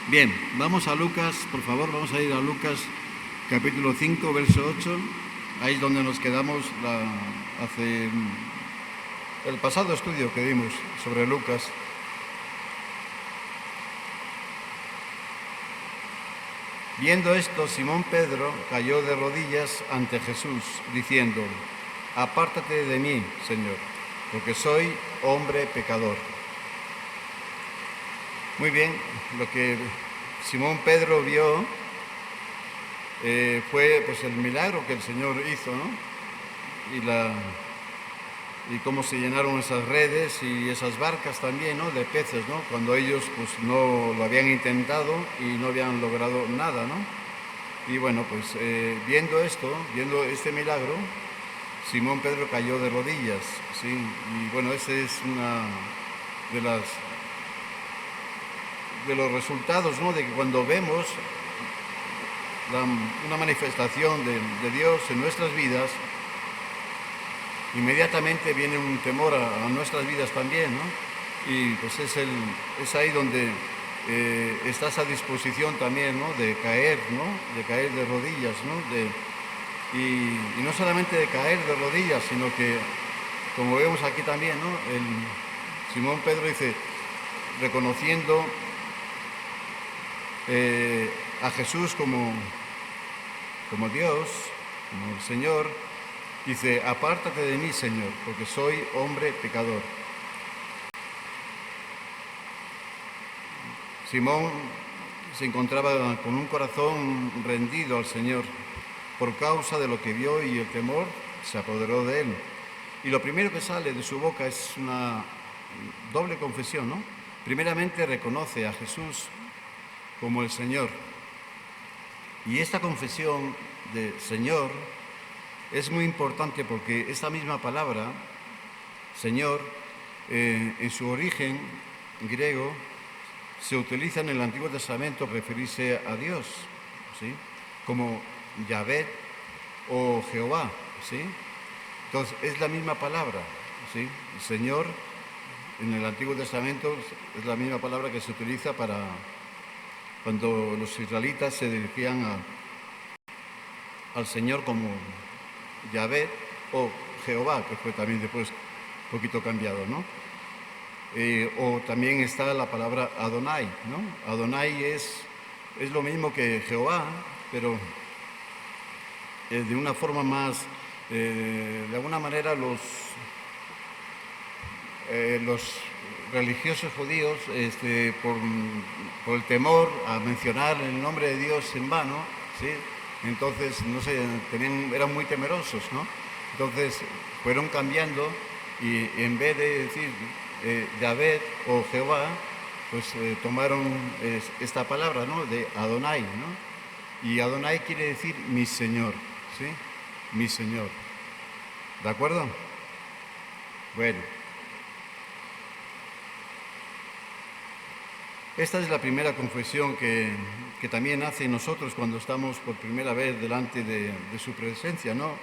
Bien, vamos a Lucas, por favor, vamos a ir a Lucas capítulo 5, verso 8. Ahí es donde nos quedamos hace el pasado estudio que dimos sobre Lucas. Viendo esto, Simón Pedro cayó de rodillas ante Jesús, diciendo: Apártate de mí, Señor, porque soy hombre pecador. Muy bien, lo que Simón Pedro vio fue pues el milagro que el Señor hizo, ¿no? Y cómo se llenaron esas redes y esas barcas también, ¿no? De peces, ¿no? Cuando ellos pues no lo habían intentado y no habían logrado nada, ¿no? Y bueno, pues viendo este milagro, Simón Pedro cayó de rodillas, ¿sí? Y bueno, ese es una de los resultados, ¿no? De que cuando vemos una manifestación de Dios en nuestras vidas, inmediatamente viene un temor a nuestras vidas también, ¿no? Y pues es ahí donde está esa disposición también, ¿no? De caer, ¿no? De caer de rodillas, ¿no? Y no solamente de caer de rodillas, sino que, como vemos aquí también, ¿no? Simón Pedro dice, reconociendo a Jesús como Dios, como el Señor, dice: apártate de mí, Señor, porque soy hombre pecador. Simón se encontraba con un corazón rendido al Señor por causa de lo que vio, y el temor se apoderó de él. Y lo primero que sale de su boca es una doble confesión, ¿no? Primeramente reconoce a Jesús como el Señor. Y esta confesión de Señor es muy importante porque esta misma palabra, Señor, en su origen griego, se utiliza en el Antiguo Testamento para referirse a Dios, ¿sí? Como Yahvé o Jehová, ¿sí? Entonces, es la misma palabra, ¿sí? Señor, en el Antiguo Testamento, es la misma palabra que se utiliza para cuando los israelitas se dirigían al Señor como Yahvé o Jehová, que fue también después un poquito cambiado, ¿no? O también está la palabra Adonai, ¿no? Adonai es lo mismo que Jehová, pero de una forma más, de alguna manera los religiosos judíos, por el temor a mencionar el nombre de Dios en vano, ¿sí? Entonces, no sé, eran muy temerosos, ¿no? Entonces, fueron cambiando y en vez de decir Yahvé o Jehová, pues tomaron esta palabra, ¿no? De Adonai, ¿no? Y Adonai quiere decir mi Señor, ¿sí? Mi Señor. ¿De acuerdo? Bueno. Esta es la primera confesión que también hace nosotros cuando estamos por primera vez delante de su presencia, ¿no?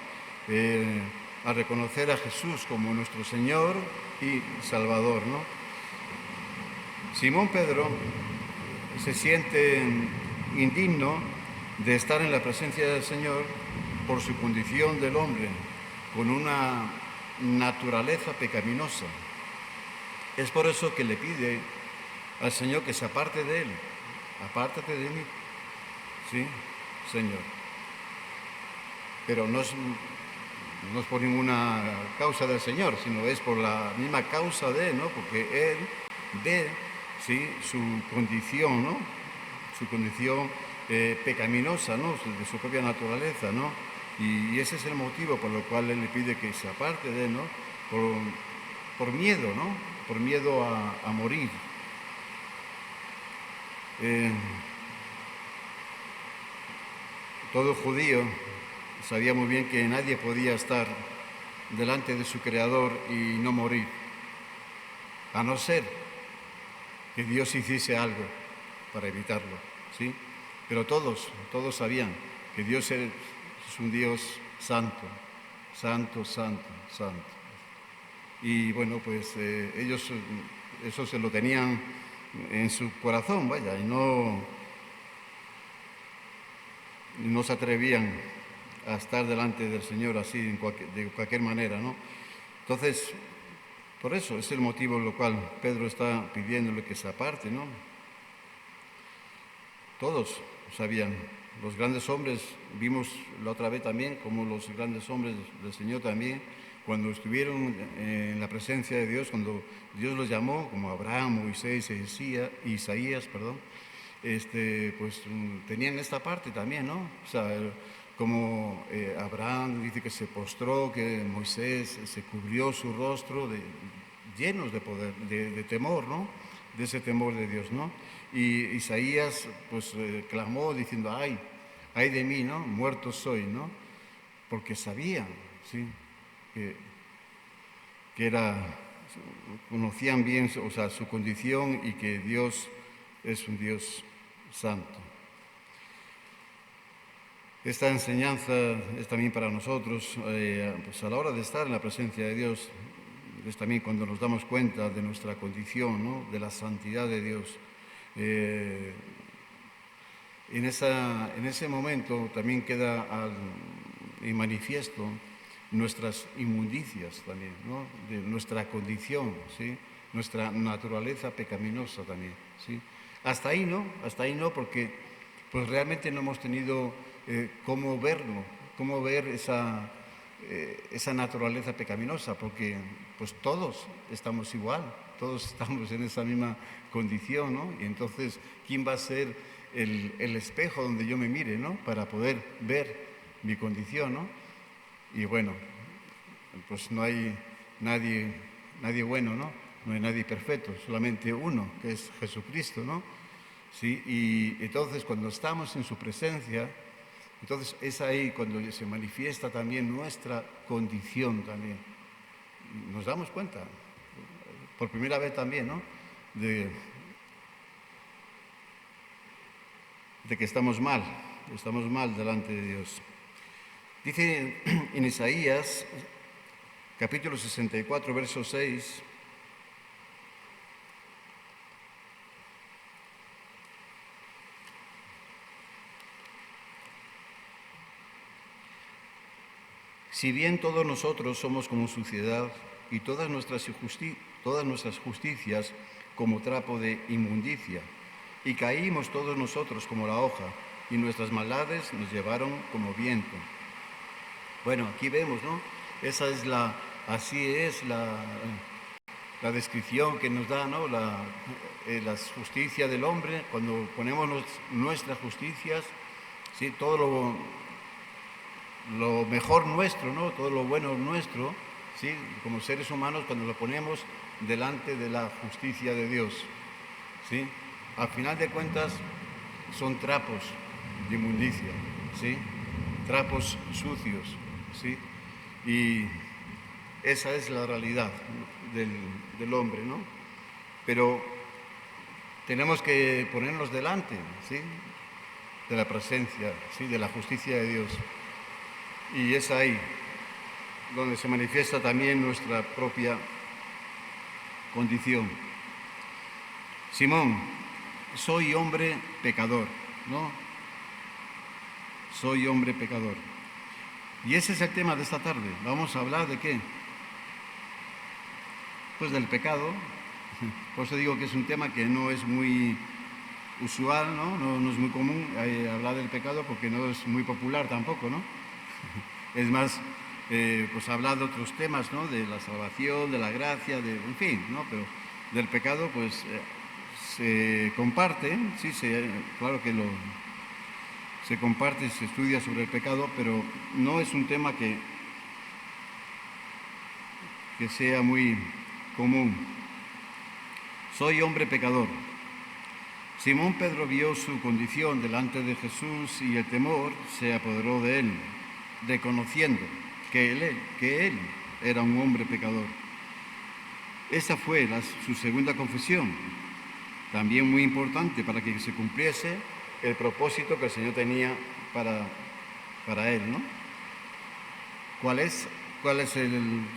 A reconocer a Jesús como nuestro Señor y Salvador, ¿no? Simón Pedro se siente indigno de estar en la presencia del Señor por su condición del hombre, con una naturaleza pecaminosa. Es por eso que le pide al Señor que se aparte de él. Apártate de mí, sí, Señor. Pero no es por ninguna causa del Señor, sino es por la misma causa de él, ¿no? Porque él ve, sí, su condición, ¿no? Su condición pecaminosa, ¿no? De su propia naturaleza, ¿no? Y ese es el motivo por el cual él le pide que se aparte de él, ¿no? Por miedo, ¿no? Por miedo a morir. Todo judío sabía muy bien que nadie podía estar delante de su Creador y no morir, a no ser que Dios hiciese algo para evitarlo, ¿sí? Pero todos sabían que Dios es un Dios santo, santo, santo, santo. Y bueno, pues ellos eso se lo tenían en su corazón, vaya, y no se atrevían a estar delante del Señor así de cualquier manera, ¿no? Entonces, por eso es el motivo por el cual Pedro está pidiéndole que se aparte, ¿no? Todos sabían, los grandes hombres, vimos la otra vez también, como los grandes hombres del Señor también, cuando estuvieron en la presencia de Dios, cuando Dios los llamó, como Abraham, Moisés, Isaías, pues tenían esta parte también, ¿no? O sea, como Abraham dice que se postró, que Moisés se cubrió su rostro, llenos de poder, de temor, ¿no? De ese temor de Dios, ¿no? Y Isaías, pues, clamó diciendo, ay de mí, ¿no? Muerto soy, ¿no? Porque sabían, ¿sí? Que conocían bien, o sea, su condición y que Dios es un Dios santo. Esta enseñanza es también para nosotros, pues a la hora de estar en la presencia de Dios, es también cuando nos damos cuenta de nuestra condición, ¿no? De la santidad de Dios. En ese momento también queda en manifiesto nuestras inmundicias también, ¿no? De nuestra condición, ¿sí? Nuestra naturaleza pecaminosa también, ¿sí? Hasta ahí no, porque pues realmente no hemos tenido cómo verlo, cómo ver esa naturaleza pecaminosa, porque pues todos estamos igual, todos estamos en esa misma condición, ¿no? Y entonces, ¿quién va a ser el espejo donde yo me mire, ¿no? Para poder ver mi condición, ¿no? Y bueno, pues no hay nadie bueno, ¿no? No hay nadie perfecto, solamente uno, que es Jesucristo, ¿no? Sí, y entonces cuando estamos en su presencia, entonces es ahí cuando se manifiesta también nuestra condición también. Nos damos cuenta, por primera vez también, ¿no? De que estamos mal delante de Dios. Dice en Isaías, capítulo 64, verso 6, si bien todos nosotros somos como suciedad y todas nuestras justicias como trapo de inmundicia, y caímos todos nosotros como la hoja, y nuestras maldades nos llevaron como viento. Bueno, aquí vemos, ¿no? Así es la descripción que nos da, ¿no? La justicia del hombre, cuando ponemos nuestras justicias, ¿sí? Todo lo mejor nuestro, ¿no? Todo lo bueno nuestro, ¿sí? Como seres humanos, cuando lo ponemos delante de la justicia de Dios, ¿sí? Al final de cuentas, son trapos de inmundicia, ¿sí? Trapos sucios, ¿sí? Y esa es la realidad del hombre, ¿no? Pero tenemos que ponernos delante, ¿sí? De la presencia, ¿sí? De la justicia de Dios. Y es ahí donde se manifiesta también nuestra propia condición. Simón, soy hombre pecador, ¿no? Soy hombre pecador. Y ese es el tema de esta tarde. Vamos a hablar de qué? Pues del pecado. Por eso digo que es un tema que no es muy usual, ¿no? No es muy común hablar del pecado porque no es muy popular tampoco, ¿no? Es más, pues hablar de otros temas, ¿no? De la salvación, de la gracia, en fin, ¿no? Pero del pecado, pues se comparte, sí, claro que se comparte, se estudia sobre el pecado, pero no es un tema que sea muy común. Soy hombre pecador. Simón Pedro vio su condición delante de Jesús y el temor se apoderó de él, reconociendo que él era un hombre pecador. Esa fue su segunda confesión, también muy importante para que se cumpliese el propósito que el Señor tenía para él, ¿no? ¿Cuál es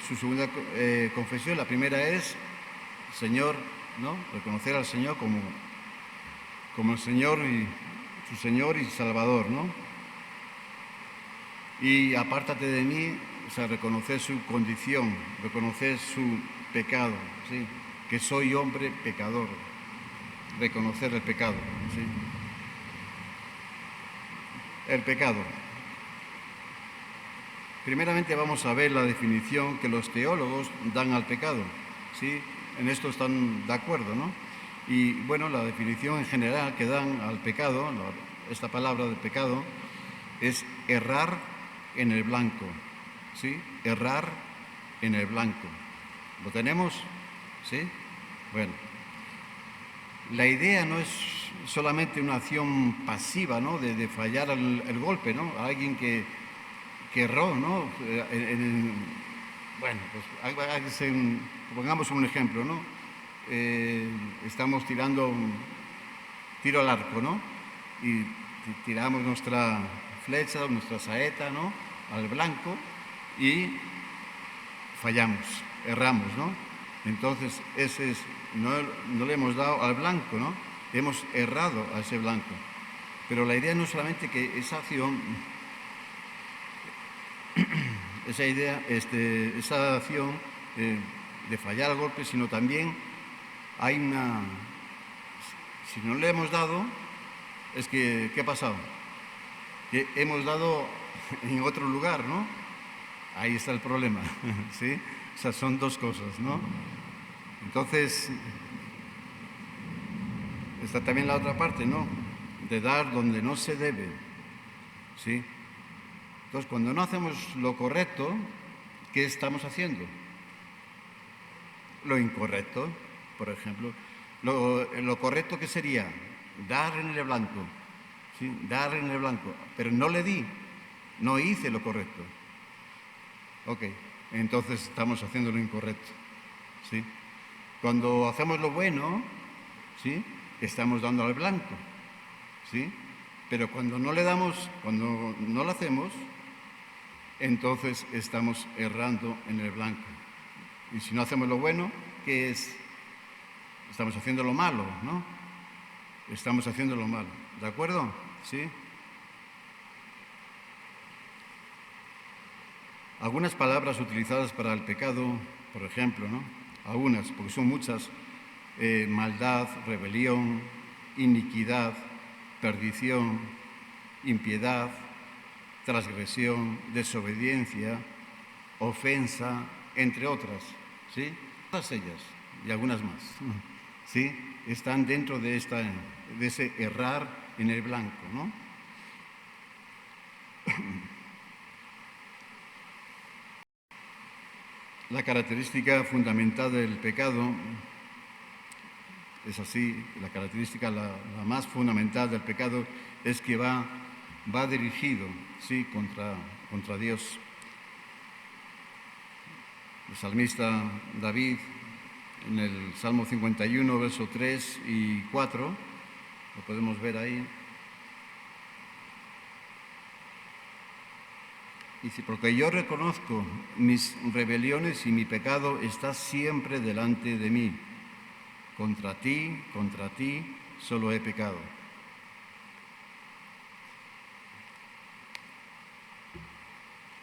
su segunda confesión? La primera es, Señor, ¿no? Reconocer al Señor como el Señor y su Señor y Salvador, ¿no? Y apártate de mí, o sea, reconocer su condición, reconocer su pecado, ¿sí? Que soy hombre pecador, reconocer el pecado, ¿sí? El pecado. Primeramente vamos a ver la definición que los teólogos dan al pecado, ¿sí? En esto están de acuerdo, ¿no? Y bueno, la definición en general que dan al pecado, esta palabra de pecado, es errar en el blanco, ¿sí? Errar en el blanco. ¿Lo tenemos? ¿Sí? Bueno, la idea no es solamente una acción pasiva, ¿no? De fallar el golpe, ¿no? Alguien que erró, ¿no? Bueno, pues pongamos un ejemplo, ¿no? Estamos tirando un tiro al arco, ¿no? Y tiramos nuestra flecha, nuestra saeta, ¿no? Al blanco y fallamos, erramos, ¿no? Entonces, no le hemos dado al blanco, ¿no? Hemos errado a ese blanco. Pero la idea no es solamente que esa acción, esa acción de fallar al golpe, sino también hay si no le hemos dado, es que, ¿qué ha pasado? Que hemos dado en otro lugar, ¿no? Ahí está el problema, ¿sí? O sea, son dos cosas, ¿no? Entonces, está también la otra parte, ¿no? De dar donde no se debe, ¿sí? Entonces, cuando no hacemos lo correcto, ¿qué estamos haciendo? Lo incorrecto, por ejemplo. Lo correcto, ¿qué sería? Dar en el blanco, ¿sí? Dar en el blanco, pero no le di, no hice lo correcto. Ok, entonces estamos haciendo lo incorrecto, ¿sí? Cuando hacemos lo bueno, ¿sí? Estamos dando al blanco, ¿sí? Pero cuando no le damos, cuando no lo hacemos, entonces estamos errando en el blanco. Y si no hacemos lo bueno, ¿qué es? Estamos haciendo lo malo, ¿no? Estamos haciendo lo malo, ¿de acuerdo? ¿Sí? Algunas palabras utilizadas para el pecado, por ejemplo, ¿no? Algunas, porque son muchas, maldad, rebelión, iniquidad, perdición, impiedad, transgresión, desobediencia, ofensa, entre otras, ¿sí? Todas ellas y algunas más, ¿sí? Están dentro de ese errar en el blanco, ¿no? La característica fundamental del pecado es así, la característica la más fundamental del pecado es que va dirigido, ¿sí? contra Dios. El salmista David, en el Salmo 51, versos 3 y 4, lo podemos ver ahí. Dice, porque yo reconozco mis rebeliones y mi pecado está siempre delante de mí. Contra ti, solo he pecado.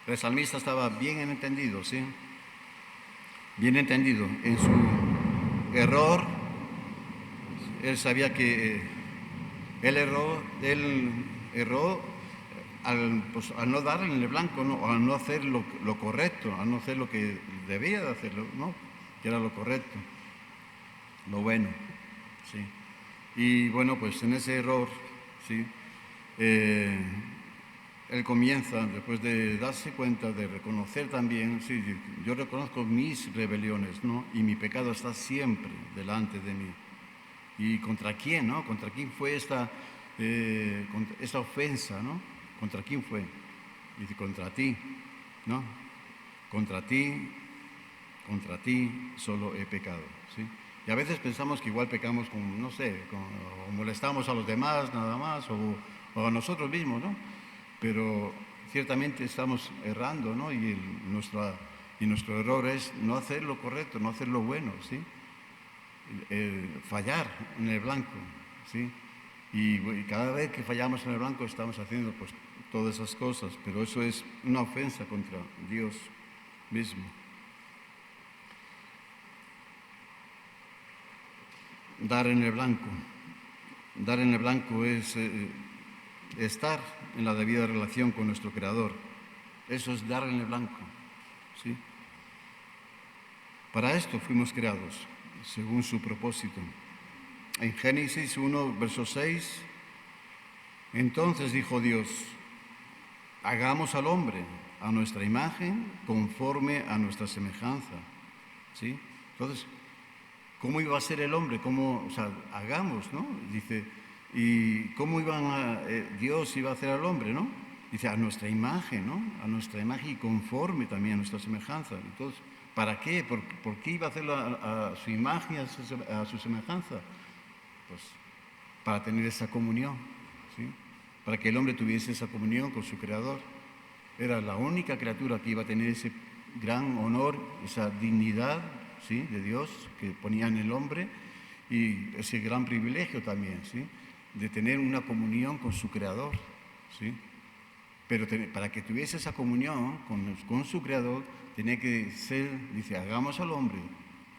El salmista estaba bien entendido, ¿sí? Bien entendido. En su error, él sabía que él erró al no dar en el blanco, ¿no? Al no hacer lo correcto, al no hacer lo que debía de hacerlo, ¿no? Que era lo correcto, lo bueno, ¿sí? Y bueno, pues en ese error, ¿sí? Él comienza, después de darse cuenta, de reconocer también, sí, yo reconozco mis rebeliones, ¿no? Y mi pecado está siempre delante de mí. ¿Y contra quién, no? ¿Contra quién fue esta ofensa, no? ¿Contra quién fue? Dice, contra ti, ¿no? Contra ti solo he pecado, ¿sí? Y a veces pensamos que igual pecamos con, no sé, o molestamos a los demás nada más, o a nosotros mismos, ¿no? Pero ciertamente estamos errando, ¿no? Y nuestro error es no hacer lo correcto, no hacer lo bueno, ¿sí? fallar en el blanco, ¿sí? Y cada vez que fallamos en el blanco estamos haciendo pues todas esas cosas, pero eso es una ofensa contra Dios mismo. Dar en el blanco. Dar en el blanco es estar en la debida relación con nuestro Creador. Eso es dar en el blanco, ¿sí? Para esto fuimos creados, según su propósito. En Génesis 1, verso 6, entonces dijo Dios, hagamos al hombre a nuestra imagen, conforme a nuestra semejanza, ¿sí? Entonces, ¿cómo iba a ser el hombre? ¿Cómo, hagamos, ¿no? Dice, ¿y cómo Dios iba a hacer al hombre, ¿no? Dice, a nuestra imagen, ¿no? A nuestra imagen y conforme también a nuestra semejanza. Entonces, ¿para qué? ¿Por qué iba a hacerlo a su imagen, a su semejanza? Pues para tener esa comunión, ¿sí? Para que el hombre tuviese esa comunión con su Creador. Era la única criatura que iba a tener ese gran honor, esa dignidad, ¿sí?, de Dios que ponía en el hombre, y ese gran privilegio también, ¿sí?, de tener una comunión con su Creador, ¿sí? Pero para que tuviese esa comunión con su Creador, tenía que ser, dice, hagamos al hombre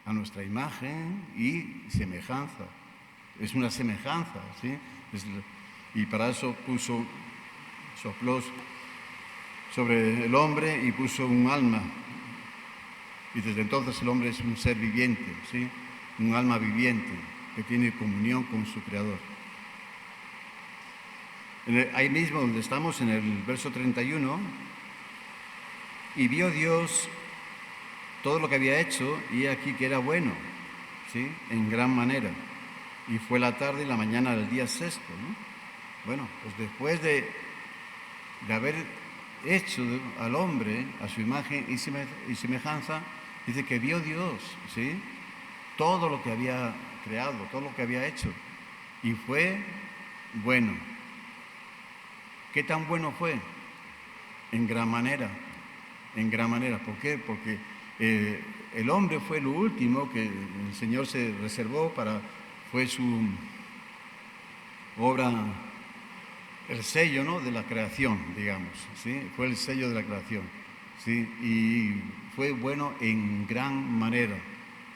a nuestra imagen y semejanza. Es una semejanza, ¿sí? Y para eso sopló sobre el hombre y puso un alma. Y desde entonces el hombre es un ser viviente, ¿sí? Un alma viviente que tiene comunión con su Creador. Ahí mismo donde estamos, en el verso 31, y vio Dios todo lo que había hecho, y aquí que era bueno, ¿sí?, en gran manera. Y fue la tarde y la mañana del día sexto, ¿no? Bueno, pues después de haber hecho al hombre a su imagen y semejanza, dice que vio Dios, ¿sí?, todo lo que había creado, todo lo que había hecho, y fue bueno. ¿Qué tan bueno fue? En gran manera, en gran manera. ¿Por qué? Porque el hombre fue lo último que el Señor se reservó fue su obra, el sello, ¿no?, de la creación, digamos, ¿sí? Fue el sello de la creación, ¿sí? Y fue bueno en gran manera,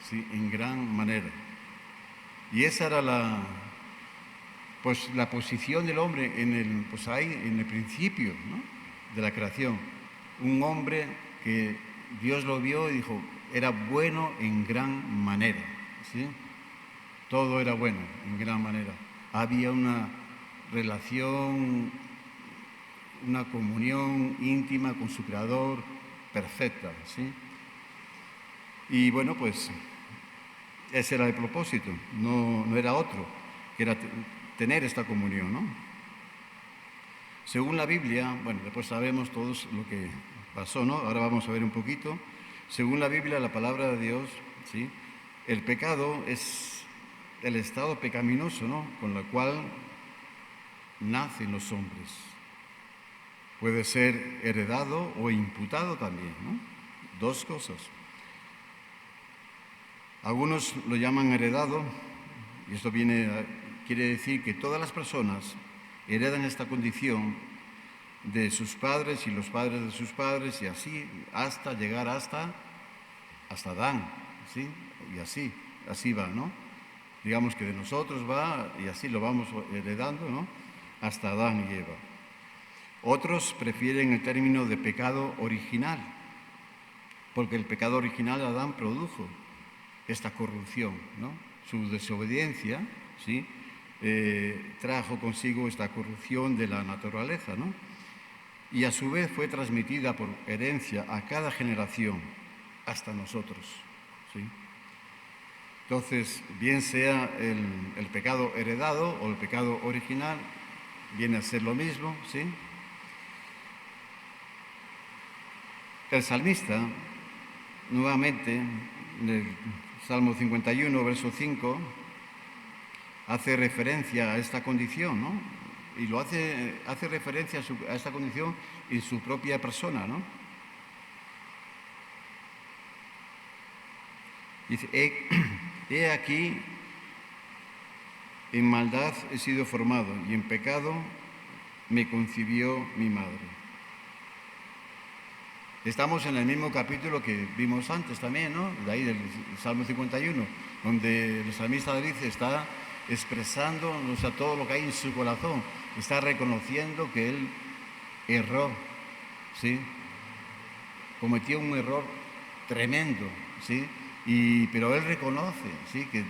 ¿sí?, en gran manera. Y esa era la posición del hombre en el principio, ¿no?, de la creación. Un hombre que Dios lo vio y dijo, era bueno en gran manera, ¿sí? Todo era bueno en gran manera. Había una relación, una comunión íntima con su Creador perfecta, ¿sí? Y bueno, pues ese era el propósito, no era otro, que era tener esta comunión, ¿no? Según la Biblia, bueno, después sabemos todos lo que pasó, ¿no? Ahora vamos a ver un poquito. Según la Biblia, la palabra de Dios, ¿sí?, el pecado es el estado pecaminoso, ¿no?, con el cual nacen los hombres. Puede ser heredado o imputado también, ¿no? Dos cosas. Algunos lo llaman heredado, y esto quiere decir que todas las personas heredan esta condición de sus padres y los padres de sus padres, y así hasta llegar hasta Adán, ¿sí? Y así va, ¿no? Digamos que de nosotros va, y así lo vamos heredando, ¿no?, hasta Adán y Eva. Otros prefieren el término de pecado original, porque el pecado original Adán produjo esta corrupción, ¿no? Su desobediencia, ¿sí?, trajo consigo esta corrupción de la naturaleza, ¿no? Y a su vez fue transmitida por herencia a cada generación, hasta nosotros, ¿sí? Entonces, bien sea el pecado heredado o el pecado original, viene a ser lo mismo, ¿sí? El salmista, nuevamente, en el Salmo 51, verso 5, hace referencia a esta condición, ¿no? Y lo hace referencia a esta condición en su propia persona, ¿no? Dice, he aquí En maldad he sido formado y en pecado me concibió mi madre. Estamos en el mismo capítulo que vimos antes también, ¿no? De ahí del Salmo 51, donde el salmista David está expresando, o sea, todo lo que hay en su corazón. Está reconociendo que él erró, ¿sí? Cometió un error tremendo, ¿sí? Pero él reconoce, ¿sí? Que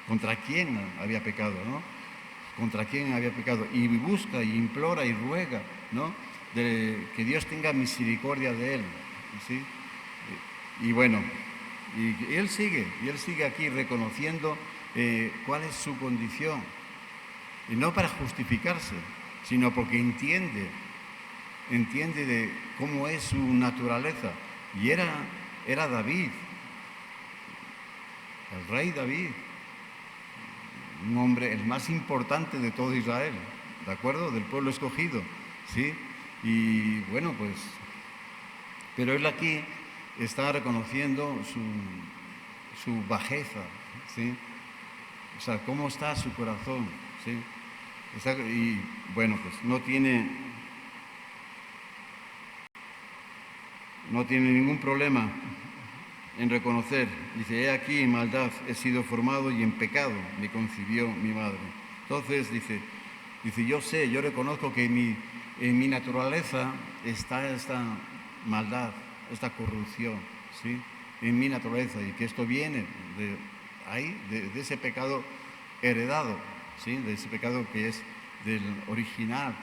contra quién había pecado, ¿no? Contra quién había pecado. Y busca, y implora, y ruega, ¿no? Que Dios tenga misericordia de él, ¿sí? Y bueno, y él sigue aquí reconociendo cuál es su condición. Y no para justificarse, sino porque entiende de cómo es su naturaleza. Y era David, el rey David, un hombre, el más importante de todo Israel, ¿de acuerdo? Del pueblo escogido, ¿sí? Y bueno, pues, pero él aquí está reconociendo su bajeza, ¿sí? O sea, cómo está su corazón, ¿sí? Y bueno, pues no tiene ningún problema en reconocer. Dice, he aquí en maldad he sido formado y en pecado me concibió mi madre. Entonces dice, yo reconozco que en mi naturaleza está esta maldad, esta corrupción, ¿sí? En mi naturaleza, y que esto viene de ese pecado heredado, ¿sí? De ese pecado que es del original,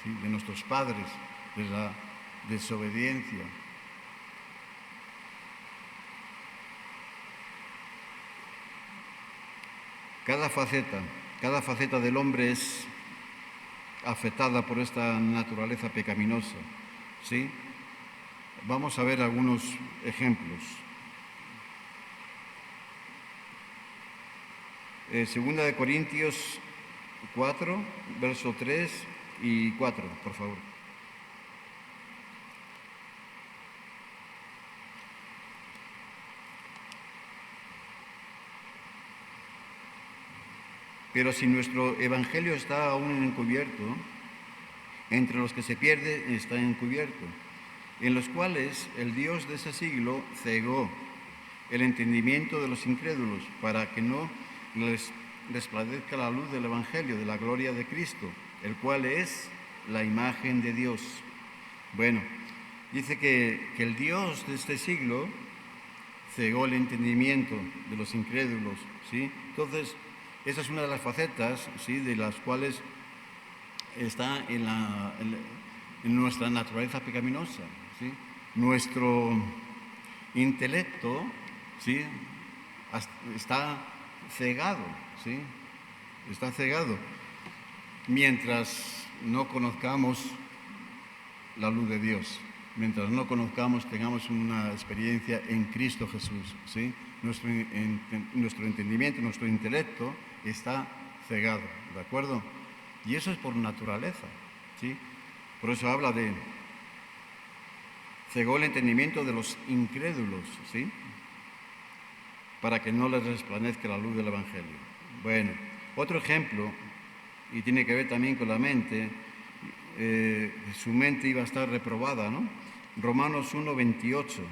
¿sí? De nuestros padres, de la desobediencia. Cada faceta del hombre es afectada por esta naturaleza pecaminosa, ¿sí? Vamos a ver algunos ejemplos. Segunda de Corintios 4, verso 3 y 4, por favor. Pero si nuestro evangelio está aún encubierto, entre los que se pierden está encubierto, en los cuales el Dios de ese siglo cegó el entendimiento de los incrédulos, para que no les resplandezca la luz del evangelio de la gloria de Cristo, el cual es la imagen de Dios. Bueno, dice que el Dios de este siglo cegó el entendimiento de los incrédulos, ¿sí? Entonces, esa es una de las facetas, ¿sí?, de las cuales está en nuestra naturaleza pecaminosa, ¿sí? Nuestro intelecto, ¿sí?, está cegado, ¿sí? Está cegado. Mientras no conozcamos la luz de Dios, mientras no conozcamos, tengamos una experiencia en Cristo Jesús, ¿sí? Nuestro entendimiento, nuestro intelecto está cegado, ¿de acuerdo? Y eso es por naturaleza, ¿sí? Por eso habla de cegó el entendimiento de los incrédulos, ¿sí?, para que no les resplandezca la luz del Evangelio. Bueno, otro ejemplo, y tiene que ver también con la mente, su mente iba a estar reprobada, ¿no? Romanos 1, 28.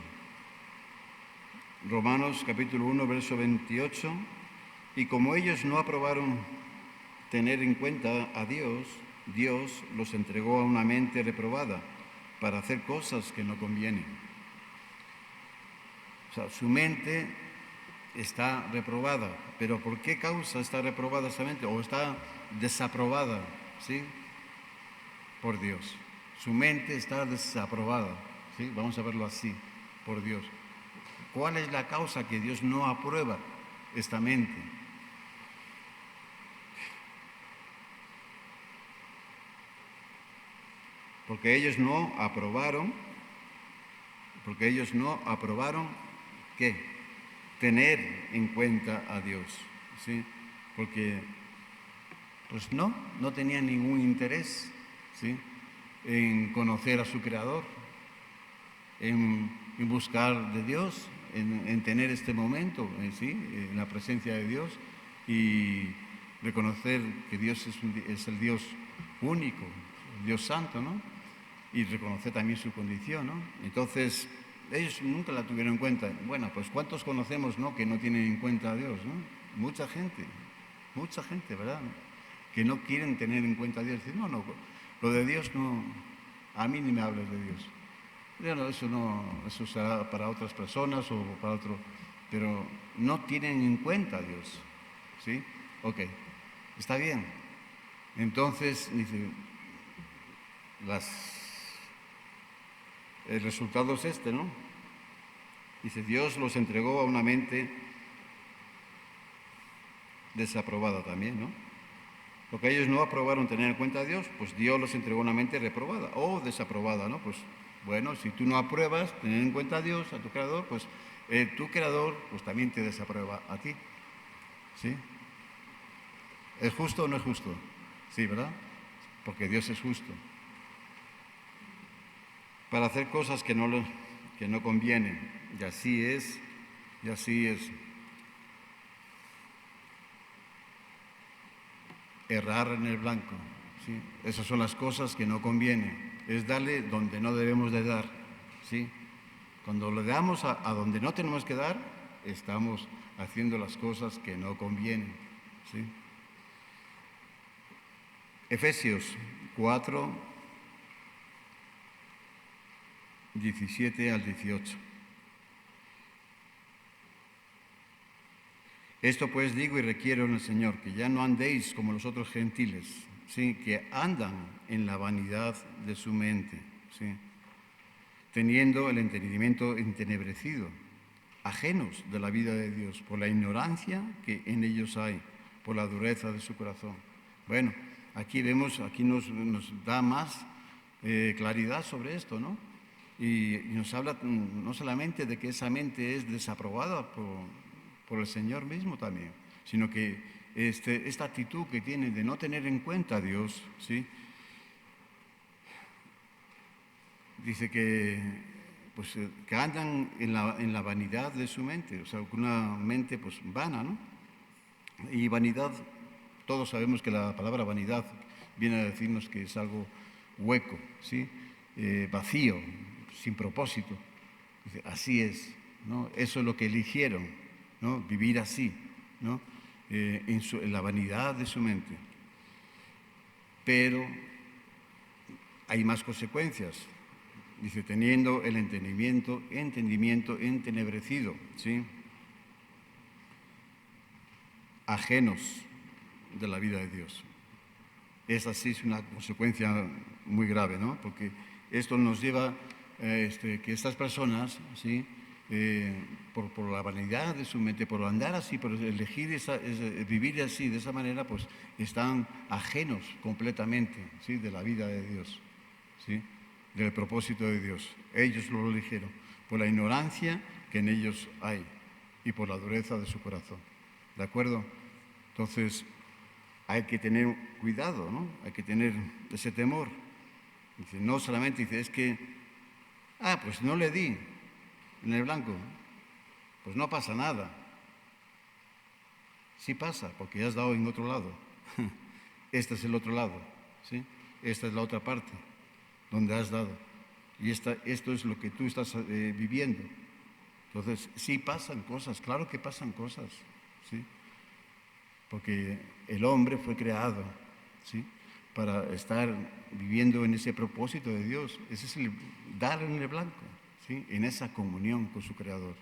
Romanos capítulo 1, verso 28. Y como ellos no aprobaron tener en cuenta a Dios, Dios los entregó a una mente reprobada para hacer cosas que no convienen. O sea, su mente está reprobada. ¿Pero por qué causa está reprobada esa mente? O está desaprobada, ¿sí?, por Dios. Su mente está desaprobada, ¿sí? Vamos a verlo así, por Dios. ¿Cuál es la causa que Dios no aprueba esta mente? Porque ellos no aprobaron, ¿qué? Tener en cuenta a Dios, ¿sí? Porque, pues no tenían ningún interés, ¿sí?, en conocer a su Creador, en buscar de Dios, en tener este momento, ¿sí?, en la presencia de Dios. Y reconocer que Dios es el Dios único, el Dios santo, ¿no? Y reconocer también su condición, ¿no? Entonces, ellos nunca la tuvieron en cuenta. Bueno, pues ¿cuántos conocemos, no, que no tienen en cuenta a Dios, ¿no? Mucha gente, ¿verdad? Que no quieren tener en cuenta a Dios. Dicen, no, lo de Dios no, a mí ni me hables de Dios. Bueno, eso será para otras personas o para otro, pero no tienen en cuenta a Dios, ¿sí? Ok, está bien. Entonces, dice, el resultado es este, ¿no? Dice, Dios los entregó a una mente desaprobada también, ¿no? Porque ellos no aprobaron tener en cuenta a Dios, pues Dios los entregó a una mente reprobada o desaprobada, ¿no? Pues bueno, si tú no apruebas tener en cuenta a Dios, a tu Creador, pues tu Creador pues también te desaprueba a ti, ¿sí? ¿Es justo o no es justo? Sí, ¿verdad? Porque Dios es justo. Para hacer cosas que no convienen, y así es, y así es. Errar en el blanco, ¿sí? Esas son las cosas que no convienen. Es darle donde no debemos de dar, ¿sí? Cuando le damos a donde no tenemos que dar, estamos haciendo las cosas que no convienen, ¿sí? Efesios 4, 17 al 18. Esto pues digo y requiero en el Señor, que ya no andéis como los otros gentiles, ¿sí? Que andan en la vanidad de su mente, ¿sí? Teniendo el entendimiento entenebrecido, ajenos de la vida de Dios, por la ignorancia que en ellos hay, por la dureza de su corazón. Bueno, aquí nos da más claridad sobre esto, ¿no? Y nos habla no solamente de que esa mente es desaprobada por el Señor mismo también, sino que esta actitud que tiene de no tener en cuenta a Dios, ¿sí? Dice que andan en la vanidad de su mente, o sea, una mente pues vana, ¿no? Y vanidad, todos sabemos que la palabra vanidad viene a decirnos que es algo hueco, ¿sí? Vacío, sin propósito. Dice, así es, ¿no? Eso es lo que eligieron, ¿no? Vivir así, ¿no? En la vanidad de su mente. Pero hay más consecuencias. Dice, teniendo el entendimiento entenebrecido, ¿sí? Ajenos de la vida de Dios. Esa sí es una consecuencia muy grave, ¿no? Porque esto nos lleva que estas personas, ¿sí? Por la vanidad de su mente, por andar así, por elegir vivir así, de esa manera, pues están ajenos completamente, ¿sí? De la vida de Dios, ¿sí? Del propósito de Dios. Ellos lo eligieron por la ignorancia que en ellos hay y por la dureza de su corazón. ¿De acuerdo? Entonces, hay que tener cuidado, ¿no? Hay que tener ese temor. Dice, no solamente dice, es que, pues no le di en el blanco, pues no pasa nada. Sí pasa, porque ya has dado en otro lado. Este es el otro lado, ¿sí? Esta es la otra parte donde has dado. Y esto es lo que tú estás viviendo. Entonces, sí pasan cosas, claro que pasan cosas, ¿sí? Porque el hombre fue creado, ¿sí? Para estar viviendo en ese propósito de Dios. Ese es el dar en el blanco, ¿sí? En esa comunión con su Creador.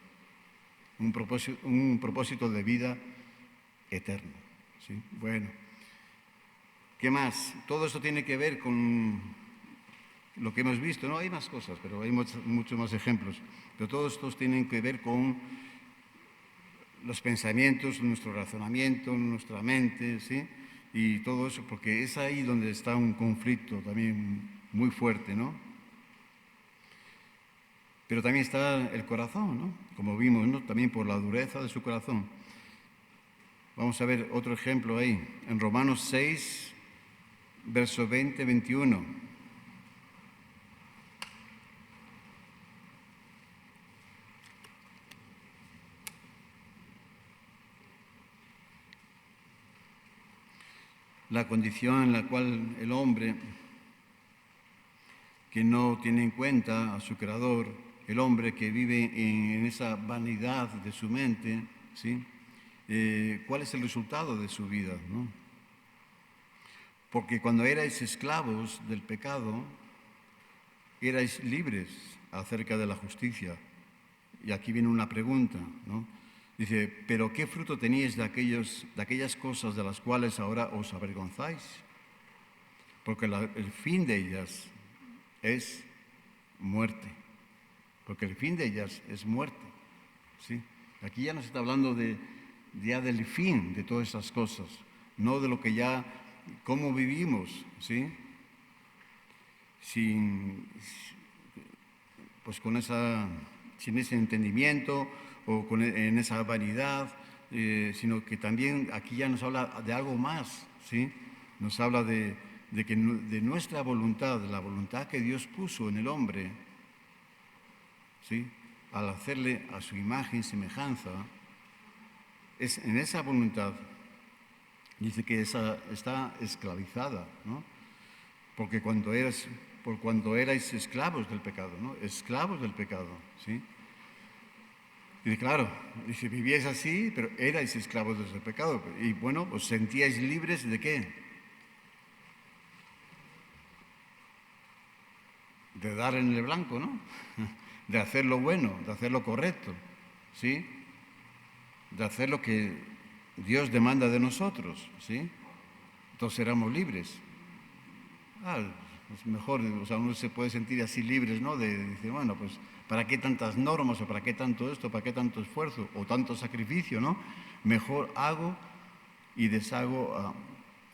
Un propósito de vida eterno, ¿sí? Bueno, ¿qué más? Todo esto tiene que ver con lo que hemos visto, ¿no? Hay más cosas, pero hay muchos más ejemplos. Pero todos estos tienen que ver con los pensamientos, nuestro razonamiento, nuestra mente, ¿sí? Y todo eso, porque es ahí donde está un conflicto también muy fuerte, ¿no? Pero también está el corazón, ¿no? Como vimos, ¿no? También por la dureza de su corazón. Vamos a ver otro ejemplo ahí, en Romanos 6, verso 20-21. la condición en la cual el hombre que no tiene en cuenta a su Creador, el hombre que vive en esa vanidad de su mente, ¿sí? ¿Cuál es el resultado de su vida, ¿no? Porque cuando erais esclavos del pecado, erais libres acerca de la justicia. Y aquí viene una pregunta, ¿no? Dice, ¿pero qué fruto teníais de aquellas cosas de las cuales ahora os avergonzáis? Porque el fin de ellas es muerte. Porque el fin de ellas es muerte, ¿sí? Aquí ya nos está hablando ya del fin de todas esas cosas, no de lo que ya, cómo vivimos, ¿sí? Pues con sin ese entendimiento o en esa vanidad, sino que también aquí ya nos habla de algo más, ¿sí? Nos habla de nuestra voluntad, de la voluntad que Dios puso en el hombre, ¿sí? Al hacerle a su imagen y semejanza, es en esa voluntad, dice que está esclavizada, ¿no? Porque cuando erais esclavos del pecado, ¿no? Esclavos del pecado, ¿sí? Y claro, dice, vivíais así, pero erais esclavos del pecado. Y bueno, os sentíais libres ¿de qué? De dar en el blanco, ¿no? De hacer lo bueno, de hacer lo correcto, ¿sí? De hacer lo que Dios demanda de nosotros, ¿sí? Entonces éramos libres. Es mejor, o sea, uno se puede sentir así libres, ¿no? Decir, bueno, pues, ¿para qué tantas normas o para qué tanto esto, para qué tanto esfuerzo o tanto sacrificio, ¿no? Mejor hago y deshago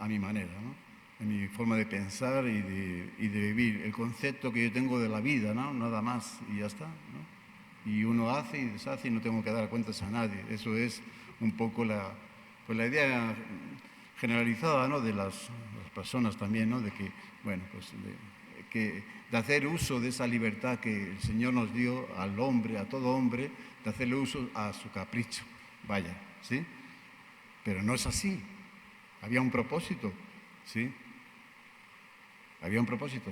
a mi manera, ¿no? En mi forma de pensar y de vivir. El concepto que yo tengo de la vida, ¿no? Nada más y ya está, ¿no? Y uno hace y deshace y no tengo que dar cuentas a nadie. Eso es un poco la idea generalizada, ¿no? De las personas también, ¿no? De que, bueno, pues de hacer uso de esa libertad que el Señor nos dio al hombre, a todo hombre, de hacerle uso a su capricho, vaya, ¿sí? Pero no es así. Había un propósito, ¿sí? Había un propósito.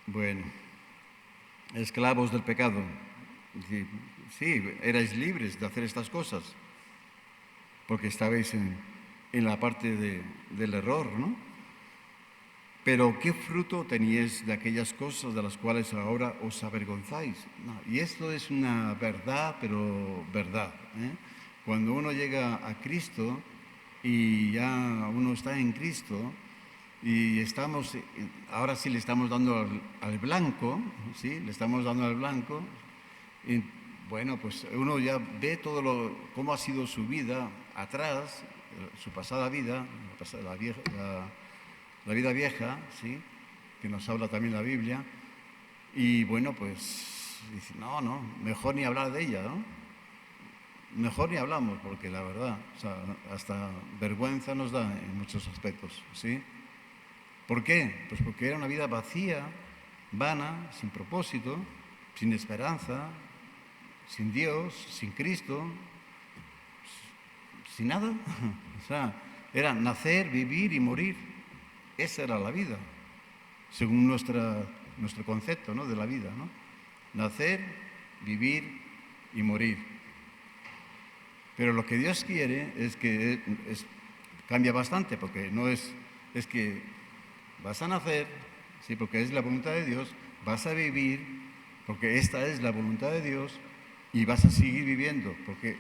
Bueno, esclavos del pecado. Sí, erais libres de hacer estas cosas, porque estabais en la parte del error, ¿no? Pero ¿qué fruto teníais de aquellas cosas de las cuales ahora os avergonzáis? No, y esto es una verdad, pero verdad, ¿eh? Cuando uno llega a Cristo y ya uno está en Cristo y ahora sí le estamos dando al blanco, ¿sí? Le estamos dando al blanco. Y bueno, pues uno ya ve cómo ha sido su vida atrás, su pasada vida, la vida vieja, ¿sí? Que nos habla también la Biblia. Y bueno, pues dice, no, mejor ni hablar de ella, ¿no? Mejor ni hablamos, porque la verdad, o sea, hasta vergüenza nos da en muchos aspectos, ¿sí? ¿Por qué? Pues porque era una vida vacía, vana, sin propósito, sin esperanza, sin Dios, sin Cristo, sin nada. O sea, era nacer, vivir y morir. Esa era la vida, según nuestro concepto, ¿no? De la vida, ¿no? Nacer, vivir y morir. Pero lo que Dios quiere es que cambia bastante, porque no es que vas a nacer, sí, porque es la voluntad de Dios, vas a vivir, porque esta es la voluntad de Dios, y vas a seguir viviendo, porque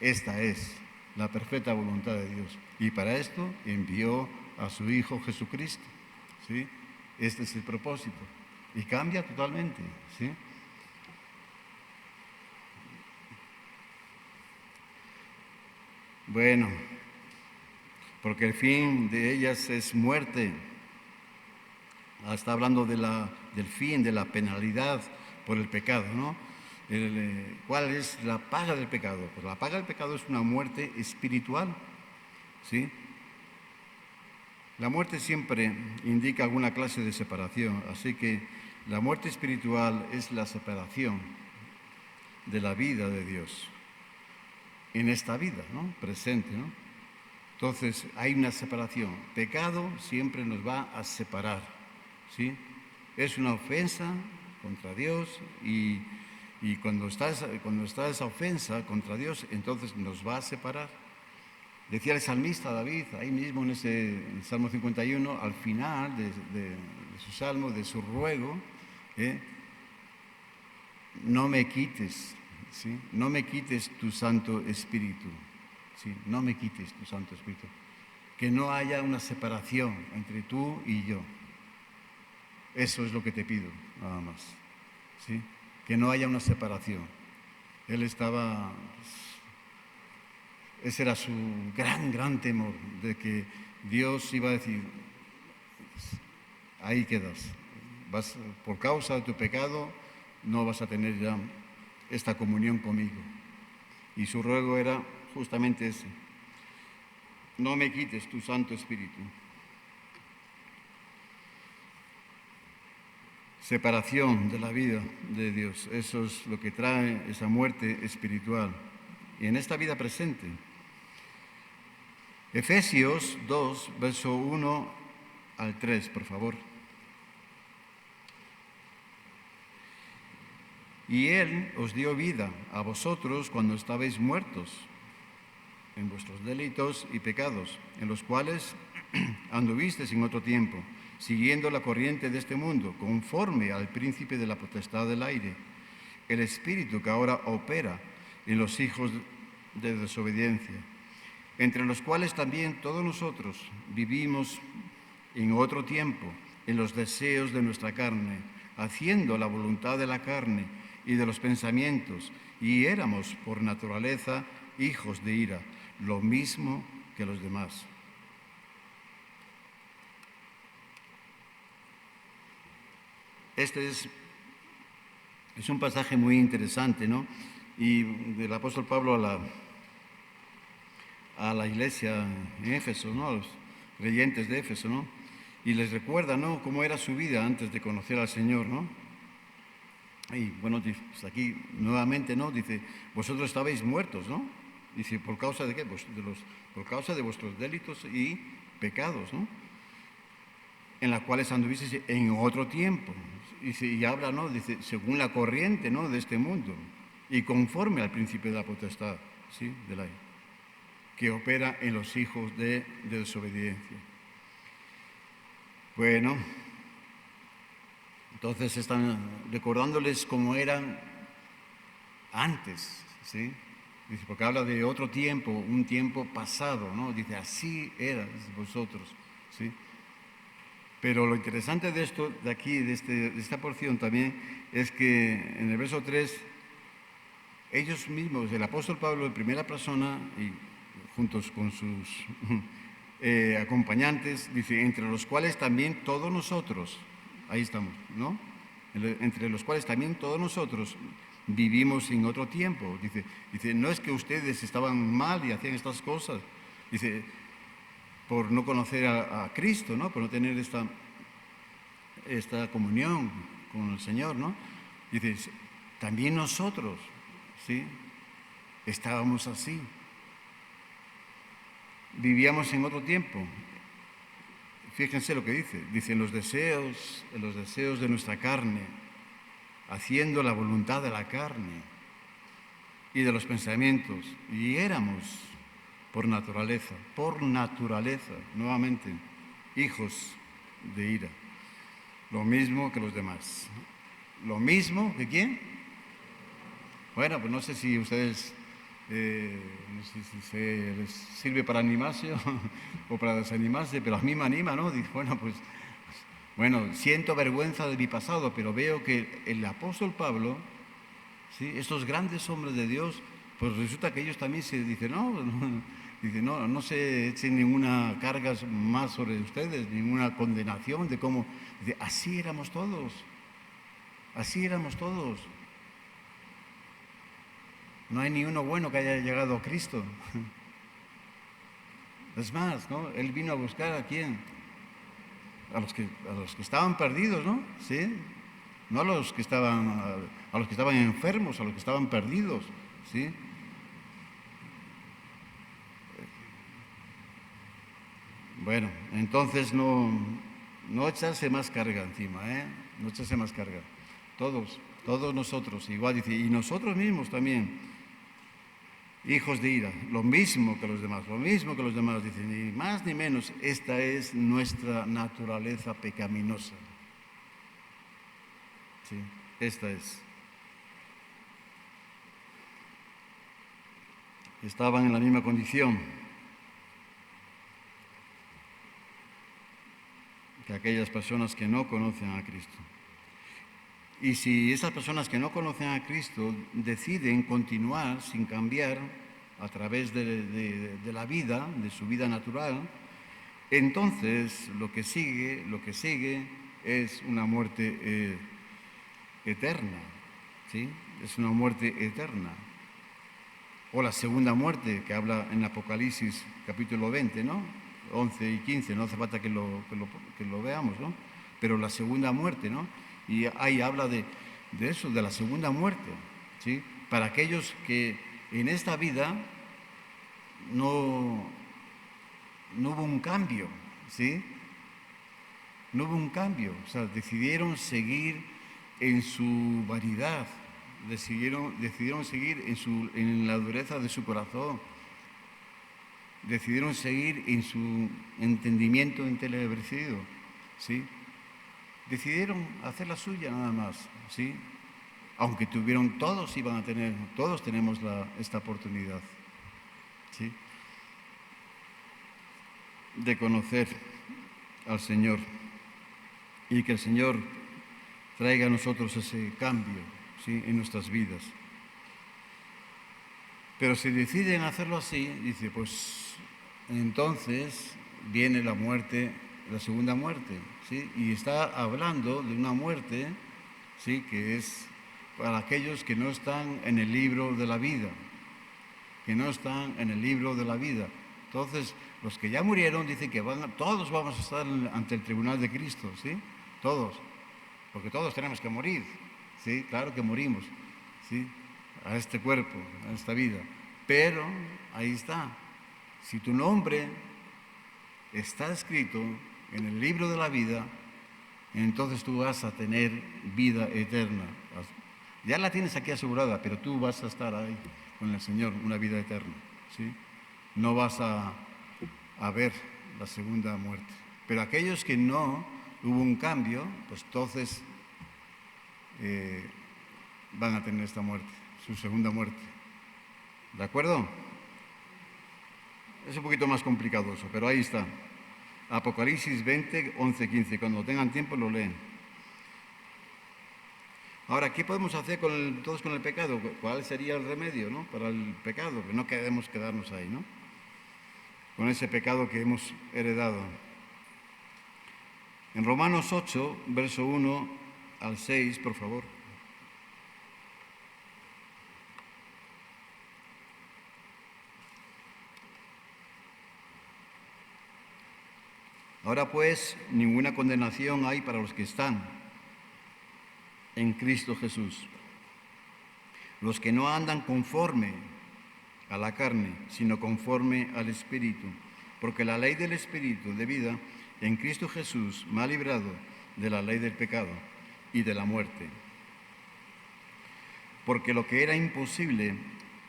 esta es la perfecta voluntad de Dios. Y para esto envió a su Hijo Jesucristo, ¿sí? Este es el propósito. Y cambia totalmente, ¿sí? Bueno, porque el fin de ellas es muerte. Está hablando del fin, de la penalidad por el pecado, ¿no? ¿Cuál es la paga del pecado? Pues la paga del pecado es una muerte espiritual, ¿sí? La muerte siempre indica alguna clase de separación, así que la muerte espiritual es la separación de la vida de Dios. En esta vida, ¿no? Presente, ¿no? Entonces hay una separación. Pecado siempre nos va a separar, ¿sí? Es una ofensa contra Dios y cuando está esa ofensa contra Dios, entonces nos va a separar. Decía el salmista David, ahí mismo en el Salmo 51, al final de su salmo, de su ruego, no me quites, ¿sí? No me quites tu Santo Espíritu, ¿sí? No me quites tu Santo Espíritu. Que no haya una separación entre tú y yo. Eso es lo que te pido, nada más, ¿sí? Que no haya una separación. Él estaba... Ese era su gran temor, de que Dios iba a decir, ahí quedas, por causa de tu pecado no vas a tener ya esta comunión conmigo. Y su ruego era justamente ese, no me quites tu Santo Espíritu. Separación de la vida de Dios, eso es lo que trae esa muerte espiritual. Y en esta vida presente, Efesios 2, verso 1 al 3, por favor. Y Él os dio vida a vosotros cuando estabais muertos en vuestros delitos y pecados, en los cuales anduvisteis en otro tiempo, siguiendo la corriente de este mundo, conforme al príncipe de la potestad del aire, el espíritu que ahora opera en los hijos de desobediencia, entre los cuales también todos nosotros vivimos en otro tiempo, en los deseos de nuestra carne, haciendo la voluntad de la carne y de los pensamientos, y éramos por naturaleza hijos de ira, lo mismo que los demás. Este es un pasaje muy interesante, ¿no? Y del apóstol Pablo a la iglesia en Éfeso, ¿no? A los creyentes de Éfeso, ¿no? Y les recuerda, ¿no?, cómo era su vida antes de conocer al Señor, ¿no? Y bueno, pues aquí nuevamente, ¿no? Dice, vosotros estabais muertos, ¿no? Dice, ¿por causa de qué? Pues por causa de vuestros delitos y pecados, ¿no? En las cuales anduvisteis en otro tiempo. Y habla, ¿no? Dice, según la corriente, ¿no?, de este mundo y conforme al principio de la potestad, ¿sí?, de la que opera en los hijos de desobediencia. Bueno, entonces están recordándoles cómo eran antes, ¿sí? Dice, porque habla de otro tiempo, un tiempo pasado, ¿no? Dice, así eran vosotros, ¿sí? Pero lo interesante de esto, de aquí, de esta porción también, es que en el verso 3, ellos mismos, el apóstol Pablo en primera persona, y juntos con sus acompañantes, dice, entre los cuales también todos nosotros, ahí estamos, ¿no? Entre los cuales también todos nosotros vivimos en otro tiempo. Dice, no es que ustedes estaban mal y hacían estas cosas, dice, por no conocer a Cristo, ¿no?, por no tener esta comunión con el Señor, ¿no? Dice, también nosotros, ¿sí?, estábamos así. Vivíamos en otro tiempo. Fíjense lo que dice, en los deseos de nuestra carne, haciendo la voluntad de la carne y de los pensamientos, y éramos por naturaleza, nuevamente, hijos de ira, lo mismo que los demás. ¿Lo mismo que quién? Bueno, pues no sé si ustedes, no sé si se les sirve para animarse o para desanimarse, pero a mí me anima, ¿no? Dice, bueno, siento vergüenza de mi pasado, pero veo que el apóstol Pablo, ¿sí?, estos grandes hombres de Dios, pues resulta que ellos también se dicen, no se echen ninguna carga más sobre ustedes, ninguna condenación de cómo. Dice, así éramos todos. No hay ni uno bueno que haya llegado a Cristo. Es más, ¿no?, Él vino a buscar ¿a quién? A los que estaban perdidos, ¿no? ¿Sí? no a los que estaban enfermos, a los que estaban perdidos, ¿sí? Bueno, entonces no echarse más carga encima, ¿eh? No echarse más carga. Todos nosotros, igual dice, y nosotros mismos también, hijos de ira, lo mismo que los demás, dicen, ni más ni menos, esta es nuestra naturaleza pecaminosa. Sí, esta es. Estaban en la misma condición que aquellas personas que no conocen a Cristo. Y si esas personas que no conocen a Cristo deciden continuar sin cambiar a través de la vida, de su vida natural, entonces lo que sigue es una muerte eterna, ¿sí? Es una muerte eterna. O la segunda muerte que habla en Apocalipsis capítulo 20, ¿no? 11 y 15, no hace falta que lo veamos, ¿no? Pero la segunda muerte, ¿no? Y ahí habla de eso, de la segunda muerte, ¿sí? Para aquellos que en esta vida no hubo un cambio, ¿sí? No hubo un cambio, o sea, decidieron seguir en su vanidad, decidieron seguir en la dureza de su corazón, decidieron seguir en su entendimiento entenebrecido, ¿sí? Decidieron hacer la suya nada más, ¿sí? Aunque todos tenemos esta oportunidad, ¿sí? De conocer al Señor y que el Señor traiga a nosotros ese cambio, ¿sí? En nuestras vidas. Pero si deciden hacerlo así, dice, pues entonces viene la muerte, la segunda muerte, ¿sí? Y está hablando de una muerte, ¿sí? Que es para aquellos que no están en el libro de la vida, Entonces, los que ya murieron dicen que todos vamos a estar ante el tribunal de Cristo, ¿sí? Todos, porque todos tenemos que morir, ¿sí? Claro que morimos, ¿sí? A este cuerpo, a esta vida. Pero ahí está. Si tu nombre está escrito en el libro de la vida, entonces tú vas a tener vida eterna. Ya la tienes aquí asegurada, pero tú vas a estar ahí con el Señor, una vida eterna, ¿sí? No vas a ver la segunda muerte. Pero aquellos que no hubo un cambio, pues entonces van a tener esta muerte, su segunda muerte. ¿De acuerdo? Es un poquito más complicado eso, pero ahí está. Apocalipsis 20, 11, 15. Cuando tengan tiempo lo leen. Ahora, ¿qué podemos hacer todos con el pecado? ¿Cuál sería el remedio, ¿no? Para el pecado? Que no queremos quedarnos ahí, ¿no? Con ese pecado que hemos heredado. En Romanos 8, verso 1 al 6, por favor. Ahora pues, ninguna condenación hay para los que están en Cristo Jesús. Los que no andan conforme a la carne, sino conforme al Espíritu. Porque la ley del Espíritu de vida en Cristo Jesús me ha librado de la ley del pecado y de la muerte. Porque lo que era imposible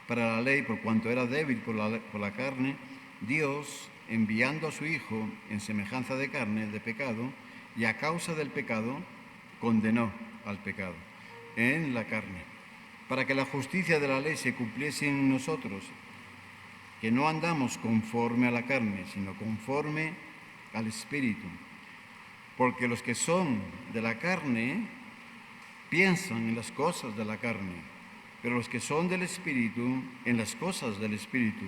para la ley, por cuanto era débil por la carne, Dios, enviando a su Hijo en semejanza de carne, de pecado, y a causa del pecado, condenó al pecado en la carne, para que la justicia de la ley se cumpliese en nosotros, que no andamos conforme a la carne, sino conforme al Espíritu. Porque los que son de la carne piensan en las cosas de la carne, pero los que son del Espíritu, en las cosas del Espíritu.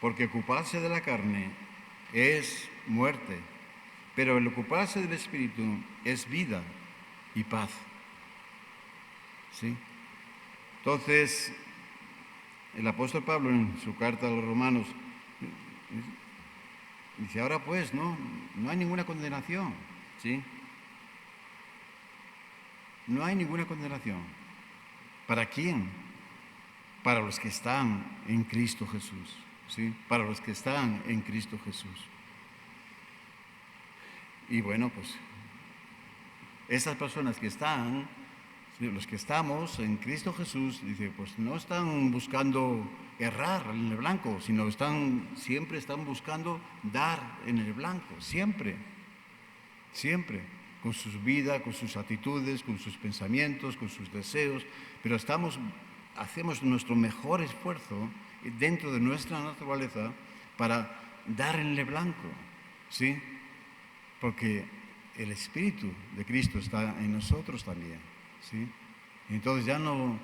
Porque ocuparse de la carne es muerte, pero el ocuparse del Espíritu es vida y paz. ¿Sí? Entonces, el apóstol Pablo en su carta a los Romanos dice, ahora pues no hay ninguna condenación, ¿sí? No hay ninguna condenación. ¿Para quién? Para los que están en Cristo Jesús, ¿sí? Para los que están en Cristo Jesús. Y bueno, pues esas personas que están, los que estamos en Cristo Jesús, dice, pues no están buscando errar en el blanco, sino siempre están buscando dar en el blanco, siempre, con sus vidas, con sus actitudes, con sus pensamientos, con sus deseos, pero hacemos nuestro mejor esfuerzo dentro de nuestra naturaleza para dar en el blanco, ¿sí? Porque el Espíritu de Cristo está en nosotros también, ¿sí? Entonces ya no,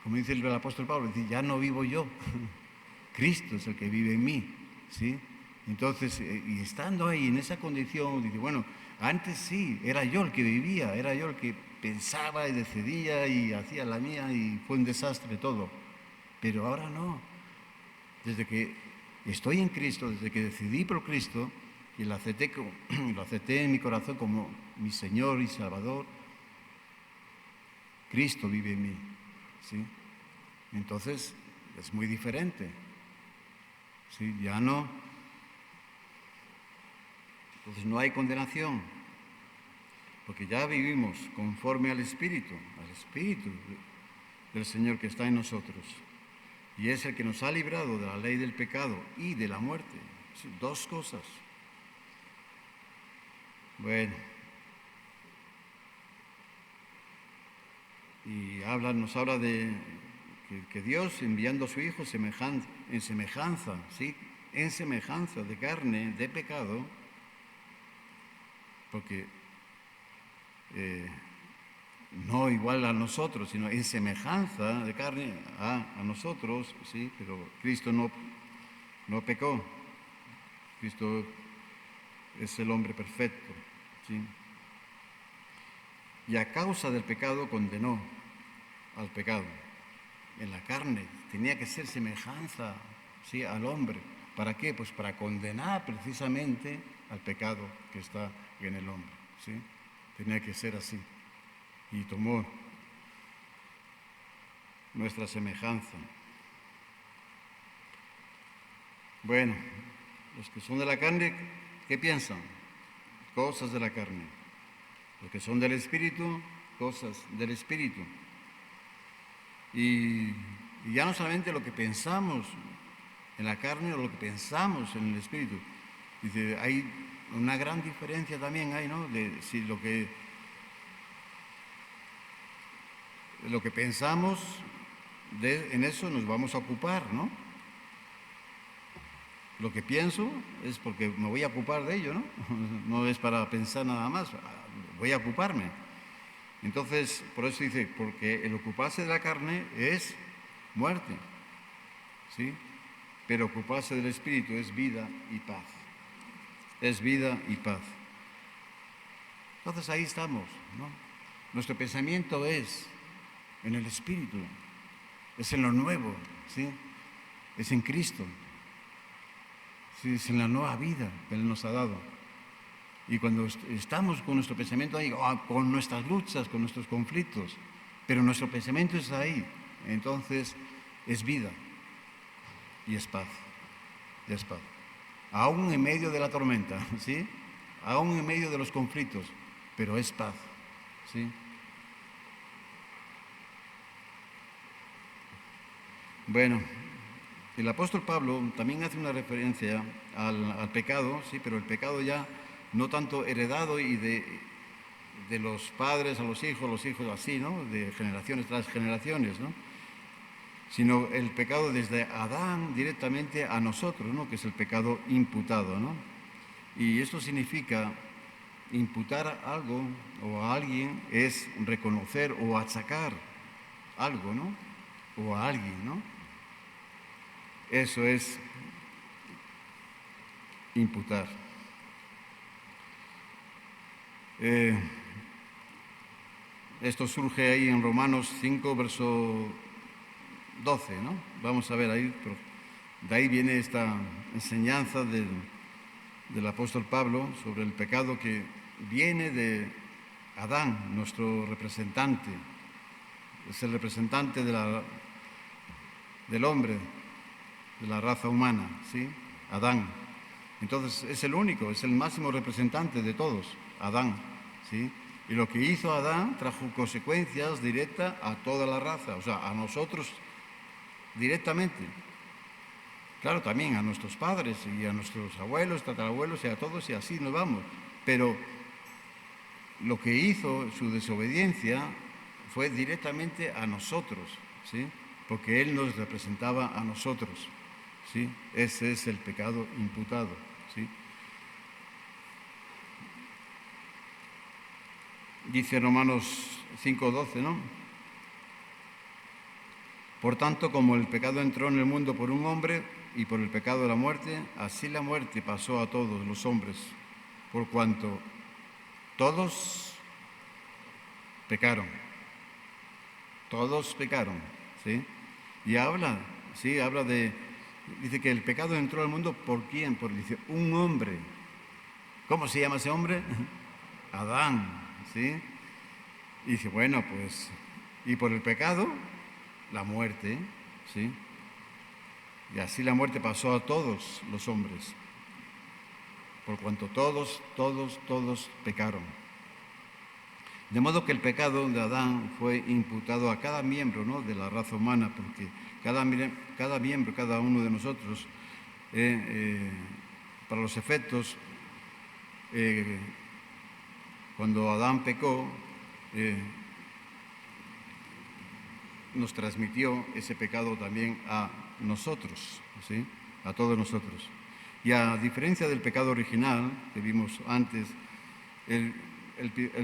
como dice el apóstol Pablo, dice, ya no vivo yo, Cristo es el que vive en mí, ¿sí? Entonces, y estando ahí en esa condición, dice, bueno, antes sí, era yo el que vivía, era yo el que pensaba y decidía y hacía la mía y fue un desastre todo, pero ahora no. Desde que estoy en Cristo, desde que decidí por Cristo, y lo acepté en mi corazón como mi Señor y Salvador, Cristo vive en mí, ¿sí? Entonces es muy diferente, ¿sí? Ya no. Entonces no hay condenación, porque ya vivimos conforme al Espíritu del Señor que está en nosotros. Y es el que nos ha librado de la ley del pecado y de la muerte. ¿Sí? Dos cosas. Bueno, y nos habla de que Dios enviando a su Hijo en semejanza, ¿sí? En semejanza de carne, de pecado, porque no igual a nosotros, sino en semejanza de carne a nosotros, ¿sí? Pero Cristo no pecó, Cristo es el hombre perfecto, ¿sí? Y a causa del pecado condenó al pecado. En la carne tenía que ser semejanza, ¿sí? Al hombre. ¿Para qué? Pues para condenar precisamente al pecado que está en el hombre, ¿sí? Tenía que ser así. Y tomó nuestra semejanza. Bueno, los que son de la carne, ¿qué piensan? Cosas de la carne. Los que son del Espíritu, cosas del Espíritu. Y ya no solamente lo que pensamos en la carne o lo que pensamos en el Espíritu. Dice, hay una gran diferencia también, ¿no? De si lo que pensamos, en eso nos vamos a ocupar, ¿no? Lo que pienso es porque me voy a ocupar de ello, ¿no? No es para pensar nada más, voy a ocuparme. Entonces, por eso dice, porque el ocuparse de la carne es muerte, ¿sí? Pero ocuparse del Espíritu es vida y paz. Es vida y paz. Entonces ahí estamos, ¿no? Nuestro pensamiento es en el Espíritu, es en lo nuevo, ¿sí? Es en Cristo, ¿sí? Es en la nueva vida que Él nos ha dado. Y cuando estamos con nuestro pensamiento ahí, con nuestras luchas, con nuestros conflictos, pero nuestro pensamiento es ahí, entonces es vida y es paz, y es paz. Aún en medio de la tormenta, ¿sí? Aún en medio de los conflictos, pero es paz, ¿sí? Bueno, el apóstol Pablo también hace una referencia al pecado, sí, pero el pecado ya no tanto heredado y de los padres a los hijos así, ¿no? De generaciones tras generaciones, ¿no? Sino el pecado desde Adán directamente a nosotros, ¿no? Que es el pecado imputado, ¿no? Y esto significa imputar algo o a alguien es reconocer o achacar algo, ¿no? O a alguien, ¿no? Eso es imputar. Esto surge ahí en Romanos 5, verso 12, ¿no? Vamos a ver ahí, pero de ahí viene esta enseñanza del apóstol Pablo sobre el pecado que viene Adán, nuestro representante, es el representante del hombre, de la raza humana, ¿sí? Adán. Entonces es el único, es el máximo representante de todos, Adán, ¿sí? Y lo que hizo Adán trajo consecuencias directas a toda la raza, o sea, a nosotros directamente. Claro, también a nuestros padres y a nuestros abuelos, tatarabuelos y a todos y así nos vamos. Pero lo que hizo su desobediencia fue directamente a nosotros, ¿sí? Porque Él nos representaba a nosotros, ¿sí? Ese es el pecado imputado, ¿sí? Dice Romanos 5:12, ¿no? Por tanto, como el pecado entró en el mundo por un hombre y por el pecado de la muerte, así la muerte pasó a todos los hombres, por cuanto todos pecaron. Todos pecaron, ¿sí? Y habla, ¿sí? Dice que el pecado entró al mundo ¿por quién? Dice, un hombre. ¿Cómo se llama ese hombre? Adán, ¿sí? Y dice, bueno, pues, y por el pecado, la muerte, ¿sí? Y así la muerte pasó a todos los hombres, por cuanto todos pecaron. De modo que el pecado de Adán fue imputado a cada miembro, ¿no?, de la raza humana, porque cada miembro, cada uno de nosotros, para los efectos, cuando Adán pecó, nos transmitió ese pecado también a nosotros, ¿sí?, a todos nosotros. Y a diferencia del pecado original que vimos antes, el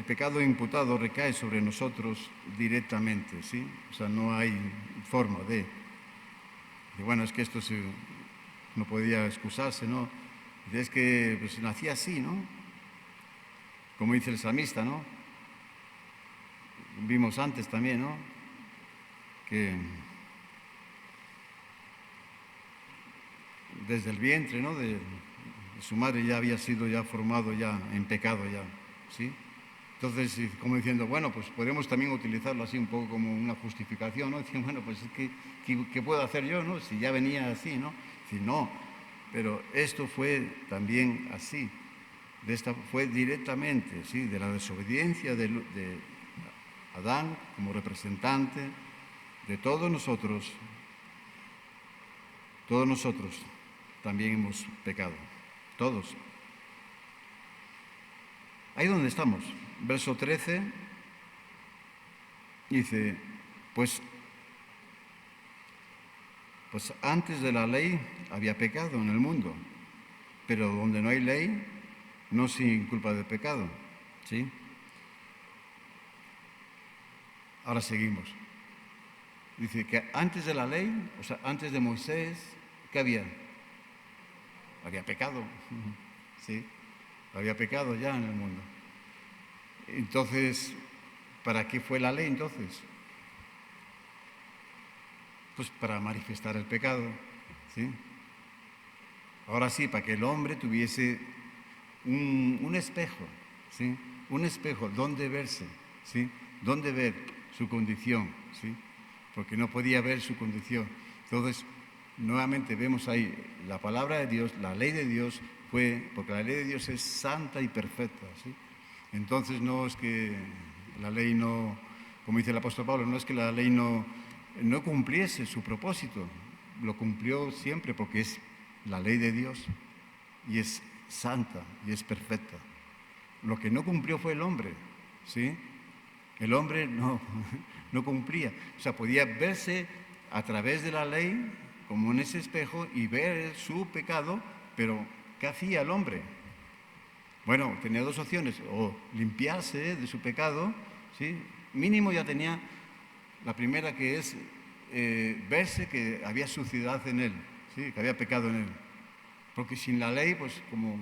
pecado imputado recae sobre nosotros directamente, ¿sí? O sea, no hay forma de bueno, es que esto no podía excusarse, ¿no? Es que pues, nací así, ¿no? Como dice el salmista, ¿no? Vimos antes también, ¿no? Que desde el vientre, ¿no?, de su madre ya había sido ya formado ya en pecado ya, ¿sí? Entonces, como diciendo, bueno, pues podemos también utilizarlo así un poco como una justificación, ¿no? Decir, bueno, pues ¿qué puedo hacer yo, no? Si ya venía así, ¿no? Decir, no, pero esto fue también así, fue directamente, ¿sí?, de la desobediencia de Adán como representante de todos nosotros también hemos pecado, todos. Ahí donde estamos, verso 13, dice, pues antes de la ley había pecado en el mundo, pero donde no hay ley, no sin culpa de pecado, ¿sí? Ahora seguimos. Dice que antes de la ley, o sea, antes de Moisés, ¿qué había? Había pecado, ¿sí? Había pecado ya en el mundo. Entonces, ¿para qué fue la ley entonces? Pues para manifestar el pecado, ¿sí? Ahora sí, para que el hombre tuviese un espejo, ¿sí? Un espejo donde verse, ¿sí? Donde ver su condición, ¿sí? Porque no podía ver su condición. Entonces, nuevamente vemos ahí la palabra de Dios, la ley de Dios porque la ley de Dios es santa y perfecta, ¿sí? Entonces no es que la ley no, como dice el apóstol Pablo, no es que la ley no cumpliese su propósito, lo cumplió siempre porque es la ley de Dios y es santa y es perfecta. Lo que no cumplió fue el hombre, ¿sí? El hombre no cumplía. O sea, podía verse a través de la ley como en ese espejo y ver su pecado, pero ¿qué hacía el hombre? Bueno, tenía dos opciones, o limpiarse de su pecado, ¿sí? Mínimo ya tenía la primera, que es verse que había suciedad en él, ¿sí?, que había pecado en él. Porque sin la ley, pues como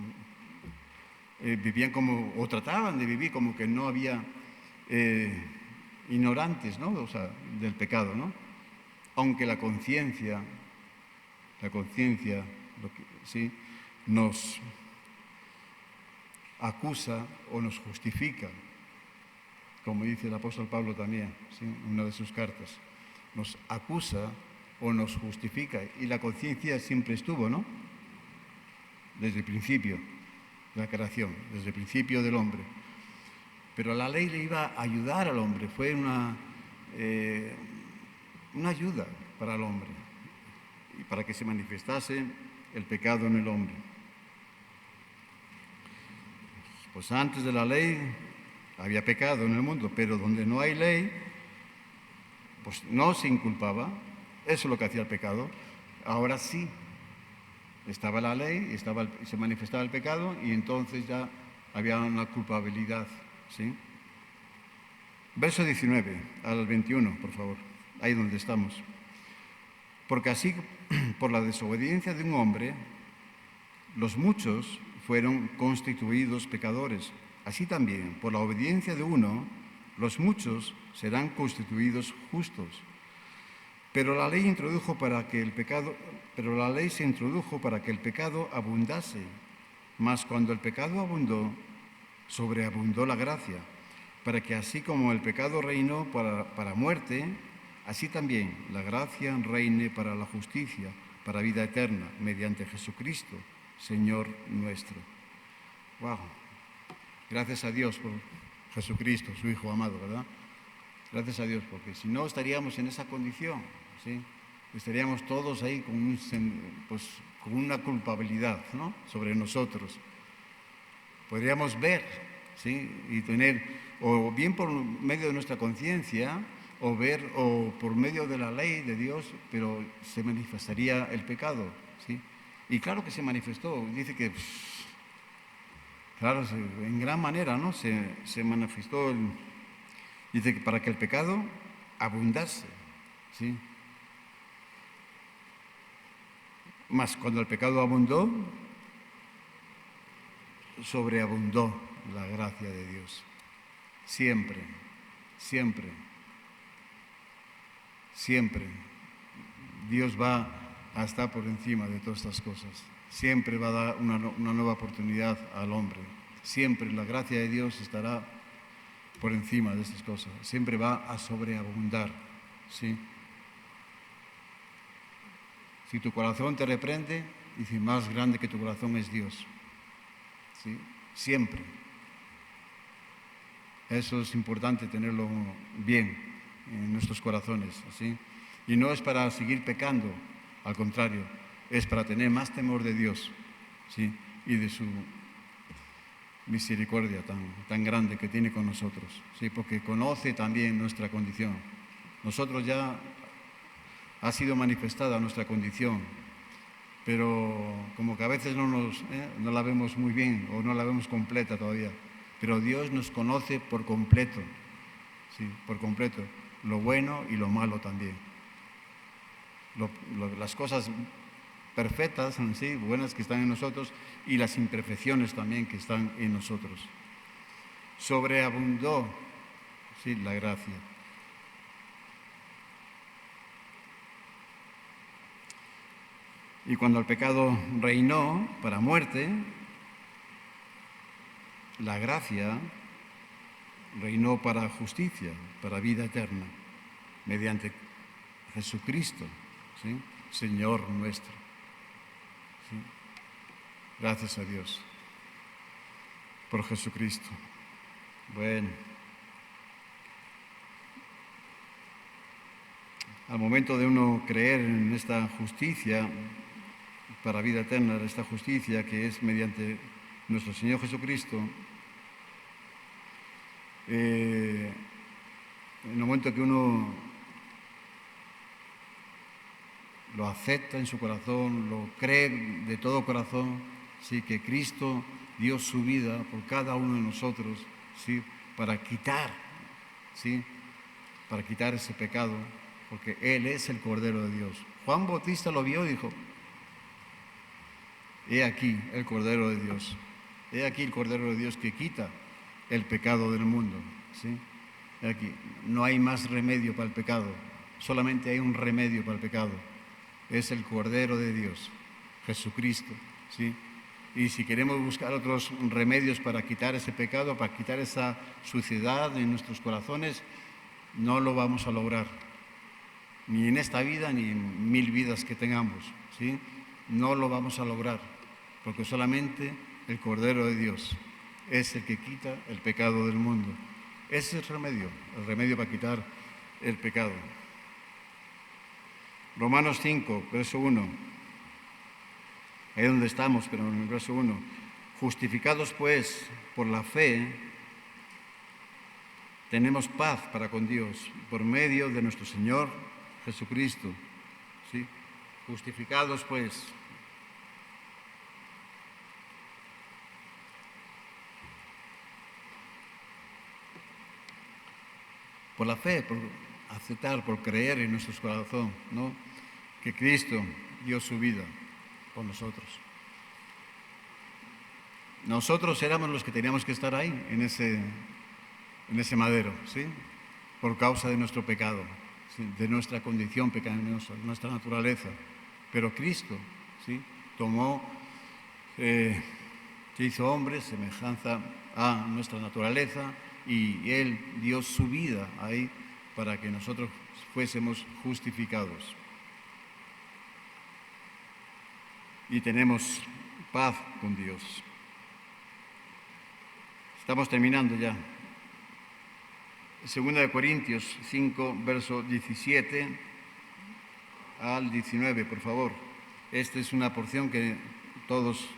vivían como, o trataban de vivir como que no había ignorantes, ¿no?, o sea, del pecado, ¿no? Aunque la conciencia, ¿sí?, nos acusa o nos justifica, como dice el apóstol Pablo también, ¿sí? En una de sus cartas. Nos acusa o nos justifica. Y la conciencia siempre estuvo, ¿no? Desde el principio de la creación, desde el principio del hombre. Pero la ley le iba a ayudar al hombre, fue una ayuda para el hombre y para que se manifestase el pecado en el hombre. Pues antes de la ley había pecado en el mundo, pero donde no hay ley, pues no se inculpaba. Eso es lo que hacía el pecado. Ahora sí, estaba la ley, se manifestaba el pecado y entonces ya había una culpabilidad, ¿sí? Verso 19 al 21, por favor, ahí donde estamos. Porque así, por la desobediencia de un hombre, los muchos fueron constituidos pecadores. Así también, por la obediencia de uno, los muchos serán constituidos justos. Pero la ley se introdujo para que el pecado abundase. Mas cuando el pecado abundó, sobreabundó la gracia, para que así como el pecado reinó para muerte, así también la gracia reine para la justicia, para vida eterna, mediante Jesucristo, Señor nuestro. Wow. Gracias a Dios por Jesucristo, su Hijo amado, ¿verdad? Gracias a Dios, porque si no estaríamos en esa condición, ¿sí? Estaríamos todos ahí con una culpabilidad, ¿no? Sobre nosotros. Podríamos ver, ¿sí? Y tener, o bien por medio de nuestra conciencia, o por medio de la ley de Dios, pero se manifestaría el pecado, ¿sí? Y claro que se manifestó, dice que, claro, en gran manera, ¿no? Se manifestó, dice que para que el pecado abundase, ¿sí? Mas cuando el pecado abundó, sobreabundó la gracia de Dios. Siempre, siempre, siempre. Dios va a estar por encima de todas estas cosas. Siempre va a dar una nueva oportunidad al hombre. Siempre la gracia de Dios estará por encima de estas cosas. Siempre va a sobreabundar, ¿sí? Si tu corazón te reprende, dice, más grande que tu corazón es Dios. ¿Sí? Siempre. Eso es importante tenerlo bien en nuestros corazones, ¿sí? Y no es para seguir pecando, al contrario, es para tener más temor de Dios, ¿sí? Y de su misericordia tan grande que tiene con nosotros, ¿sí? Porque conoce también nuestra condición. Nosotros ya ha sido manifestada nuestra condición, pero como que a veces no la vemos muy bien o no la vemos completa todavía. Pero Dios nos conoce por completo, ¿sí? Por completo, lo bueno y lo malo también. Las cosas perfectas, ¿sí? Buenas que están en nosotros y las imperfecciones también que están en nosotros. Sobreabundó, ¿sí? La gracia. Y cuando el pecado reinó para muerte, la gracia reinó para justicia, para vida eterna, mediante Jesucristo, ¿sí? Señor nuestro. ¿Sí? Gracias a Dios por Jesucristo. Bueno, al momento de uno creer en esta justicia para vida eterna, esta justicia que es mediante nuestro Señor Jesucristo, en el momento que uno lo acepta en su corazón, lo cree de todo corazón, ¿sí? Que Cristo dio su vida por cada uno de nosotros, ¿sí? Para quitar, ¿sí? Para quitar ese pecado, porque Él es el Cordero de Dios. Juan Bautista lo vio y dijo, he aquí el Cordero de Dios, he aquí el Cordero de Dios que quita el pecado del mundo, ¿sí? He aquí, no hay más remedio para el pecado, solamente hay un remedio para el pecado, es el Cordero de Dios, Jesucristo, ¿sí? Y si queremos buscar otros remedios para quitar ese pecado, para quitar esa suciedad en nuestros corazones, no lo vamos a lograr. Ni en esta vida, ni en 1000 vidas que tengamos, ¿sí? No lo vamos a lograr, porque solamente el Cordero de Dios es el que quita el pecado del mundo. Ese es el remedio para quitar el pecado. Romanos 5, verso 1. Ahí es donde estamos, pero en el verso 1. Justificados pues por la fe, tenemos paz para con Dios por medio de nuestro Señor Jesucristo. ¿Sí? Justificados pues. Por la fe, por aceptar, por creer en nuestro corazón, ¿no? Que Cristo dio su vida por nosotros. Nosotros éramos los que teníamos que estar ahí, en ese madero, ¿sí? Por causa de nuestro pecado, ¿sí? De nuestra condición pecaminosa, nuestra naturaleza. Pero Cristo, ¿sí? Se hizo hombre, semejanza a nuestra naturaleza, y Él dio su vida ahí para que nosotros fuésemos justificados. Y tenemos paz con Dios. Estamos terminando ya. 2 Corintios 5, verso 17 al 19, por favor. Esta es una porción que todos,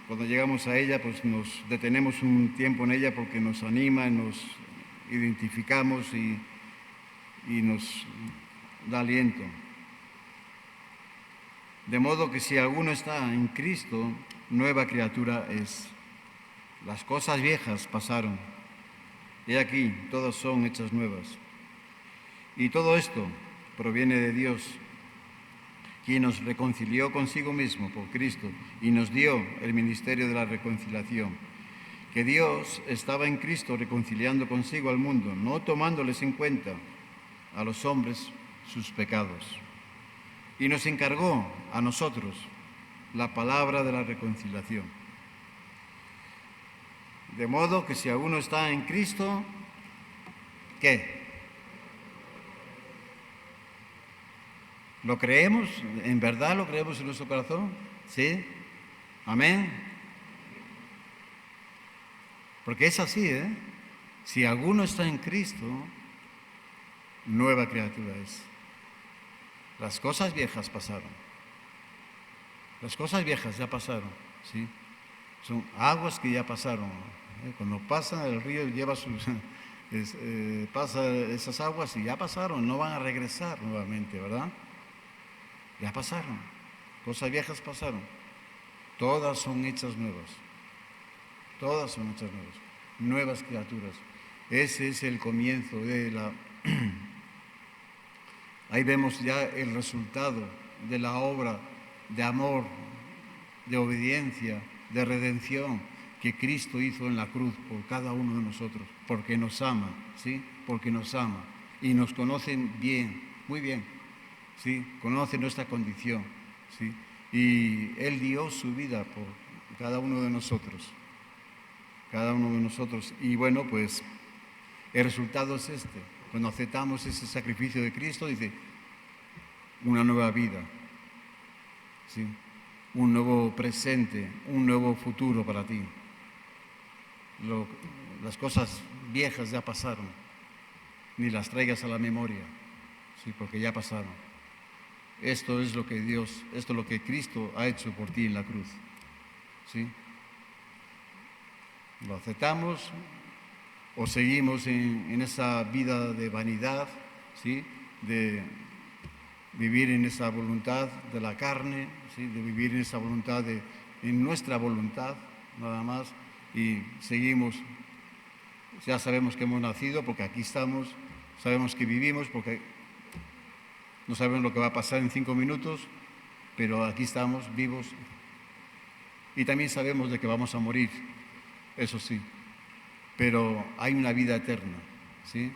cuando llegamos a ella, pues nos detenemos un tiempo en ella porque nos anima, nos identificamos y nos da aliento. De modo que si alguno está en Cristo, nueva criatura es. Las cosas viejas pasaron, y aquí todas son hechas nuevas. Y todo esto proviene de Dios, quien nos reconcilió consigo mismo por Cristo y nos dio el ministerio de la reconciliación. Que Dios estaba en Cristo reconciliando consigo al mundo, no tomándoles en cuenta a los hombres sus pecados. Y nos encargó a nosotros la palabra de la reconciliación. De modo que si alguno está en Cristo, ¿qué? ¿Lo creemos? ¿En verdad lo creemos en nuestro corazón? ¿Sí? ¿Amén? Porque es así, ¿eh? Si alguno está en Cristo, nueva criatura es. Las cosas viejas pasaron. Las cosas viejas ya pasaron, ¿sí? Son aguas que ya pasaron. Cuando pasa el río, pasa esas aguas y ya pasaron, no van a regresar nuevamente, ¿verdad? Ya pasaron. Cosas viejas pasaron. Todas son hechas nuevas. Todas son hechas nuevas. Nuevas criaturas. Ese es el comienzo de la... Ahí vemos ya el resultado de la obra de amor, de obediencia, de redención que Cristo hizo en la cruz por cada uno de nosotros, porque nos ama, ¿sí? Porque nos ama y nos conoce bien, muy bien, ¿sí? Conoce nuestra condición, ¿sí? Y Él dio su vida por cada uno de nosotros, y bueno, pues el resultado es este. Cuando aceptamos ese sacrificio de Cristo, dice, una nueva vida, ¿sí? Un nuevo presente, un nuevo futuro para ti. Las cosas viejas ya pasaron, ni las traigas a la memoria, ¿sí? Porque ya pasaron. Esto es lo que Cristo ha hecho por ti en la cruz, ¿sí? Lo aceptamos o seguimos en esa vida de vanidad, ¿sí? De vivir en esa voluntad de la carne, ¿sí? De vivir en esa voluntad, en nuestra voluntad, nada más, y seguimos. Ya sabemos que hemos nacido porque aquí estamos, sabemos que vivimos porque no sabemos lo que va a pasar en 5 minutos, pero aquí estamos vivos. Y también sabemos de que vamos a morir, eso sí. Pero hay una vida eterna, ¿sí?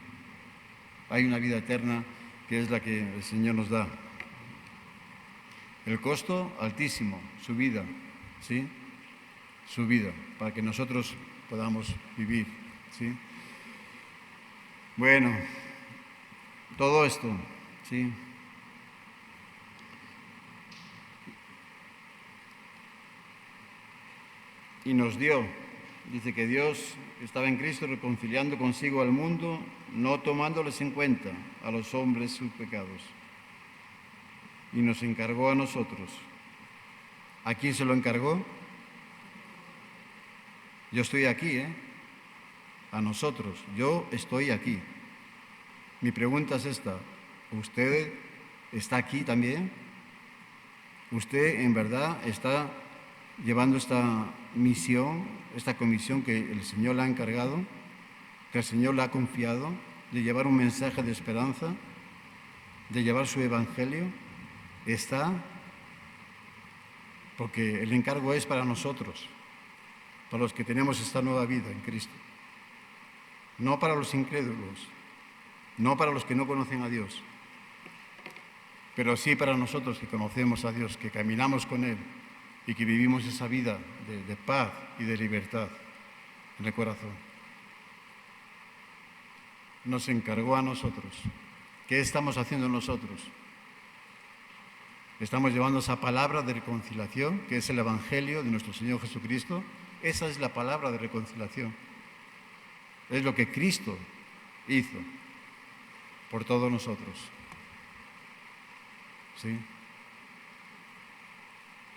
Hay una vida eterna que es la que el Señor nos da. El costo altísimo, su vida, ¿sí? Su vida, para que nosotros podamos vivir, ¿sí? Bueno, todo esto, ¿sí? Y nos dio, dice que Dios estaba en Cristo reconciliando consigo al mundo, no tomándoles en cuenta a los hombres sus pecados. Y nos encargó a nosotros. ¿A quién se lo encargó? Yo estoy aquí, a nosotros. Yo estoy aquí. Mi pregunta es esta. ¿Usted está aquí también? ¿Usted en verdad está llevando esta misión, esta comisión que el Señor le ha encargado, que el Señor le ha confiado, de llevar un mensaje de esperanza, de llevar su evangelio? ¿Está? Porque el encargo es para nosotros, para los que tenemos esta nueva vida en Cristo. No para los incrédulos, no para los que no conocen a Dios, pero sí para nosotros que conocemos a Dios, que caminamos con Él y que vivimos esa vida de paz y de libertad en el corazón. Nos encargó a nosotros. ¿Qué estamos haciendo nosotros? Estamos llevando esa palabra de reconciliación, que es el Evangelio de nuestro Señor Jesucristo. Esa es la palabra de reconciliación. Es lo que Cristo hizo por todos nosotros. ¿Sí?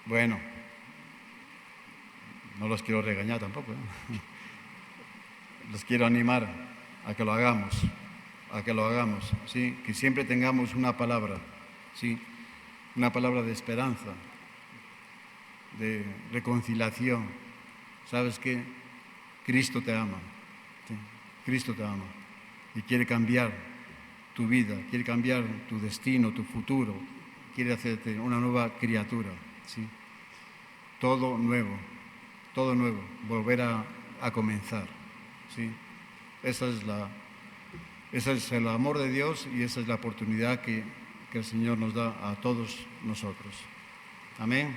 Bueno, no los quiero regañar tampoco, Los quiero animar a que lo hagamos, ¿sí? Que siempre tengamos una palabra, ¿sí? Una palabra de esperanza, de reconciliación. ¿Sabes qué? Cristo te ama, ¿sí? Cristo te ama y quiere cambiar tu vida, quiere cambiar tu destino, tu futuro, quiere hacerte una nueva criatura, ¿sí? Todo nuevo, volver a comenzar, ¿sí? Ese es el amor de Dios y esa es la oportunidad que el Señor nos da a todos nosotros. Amén.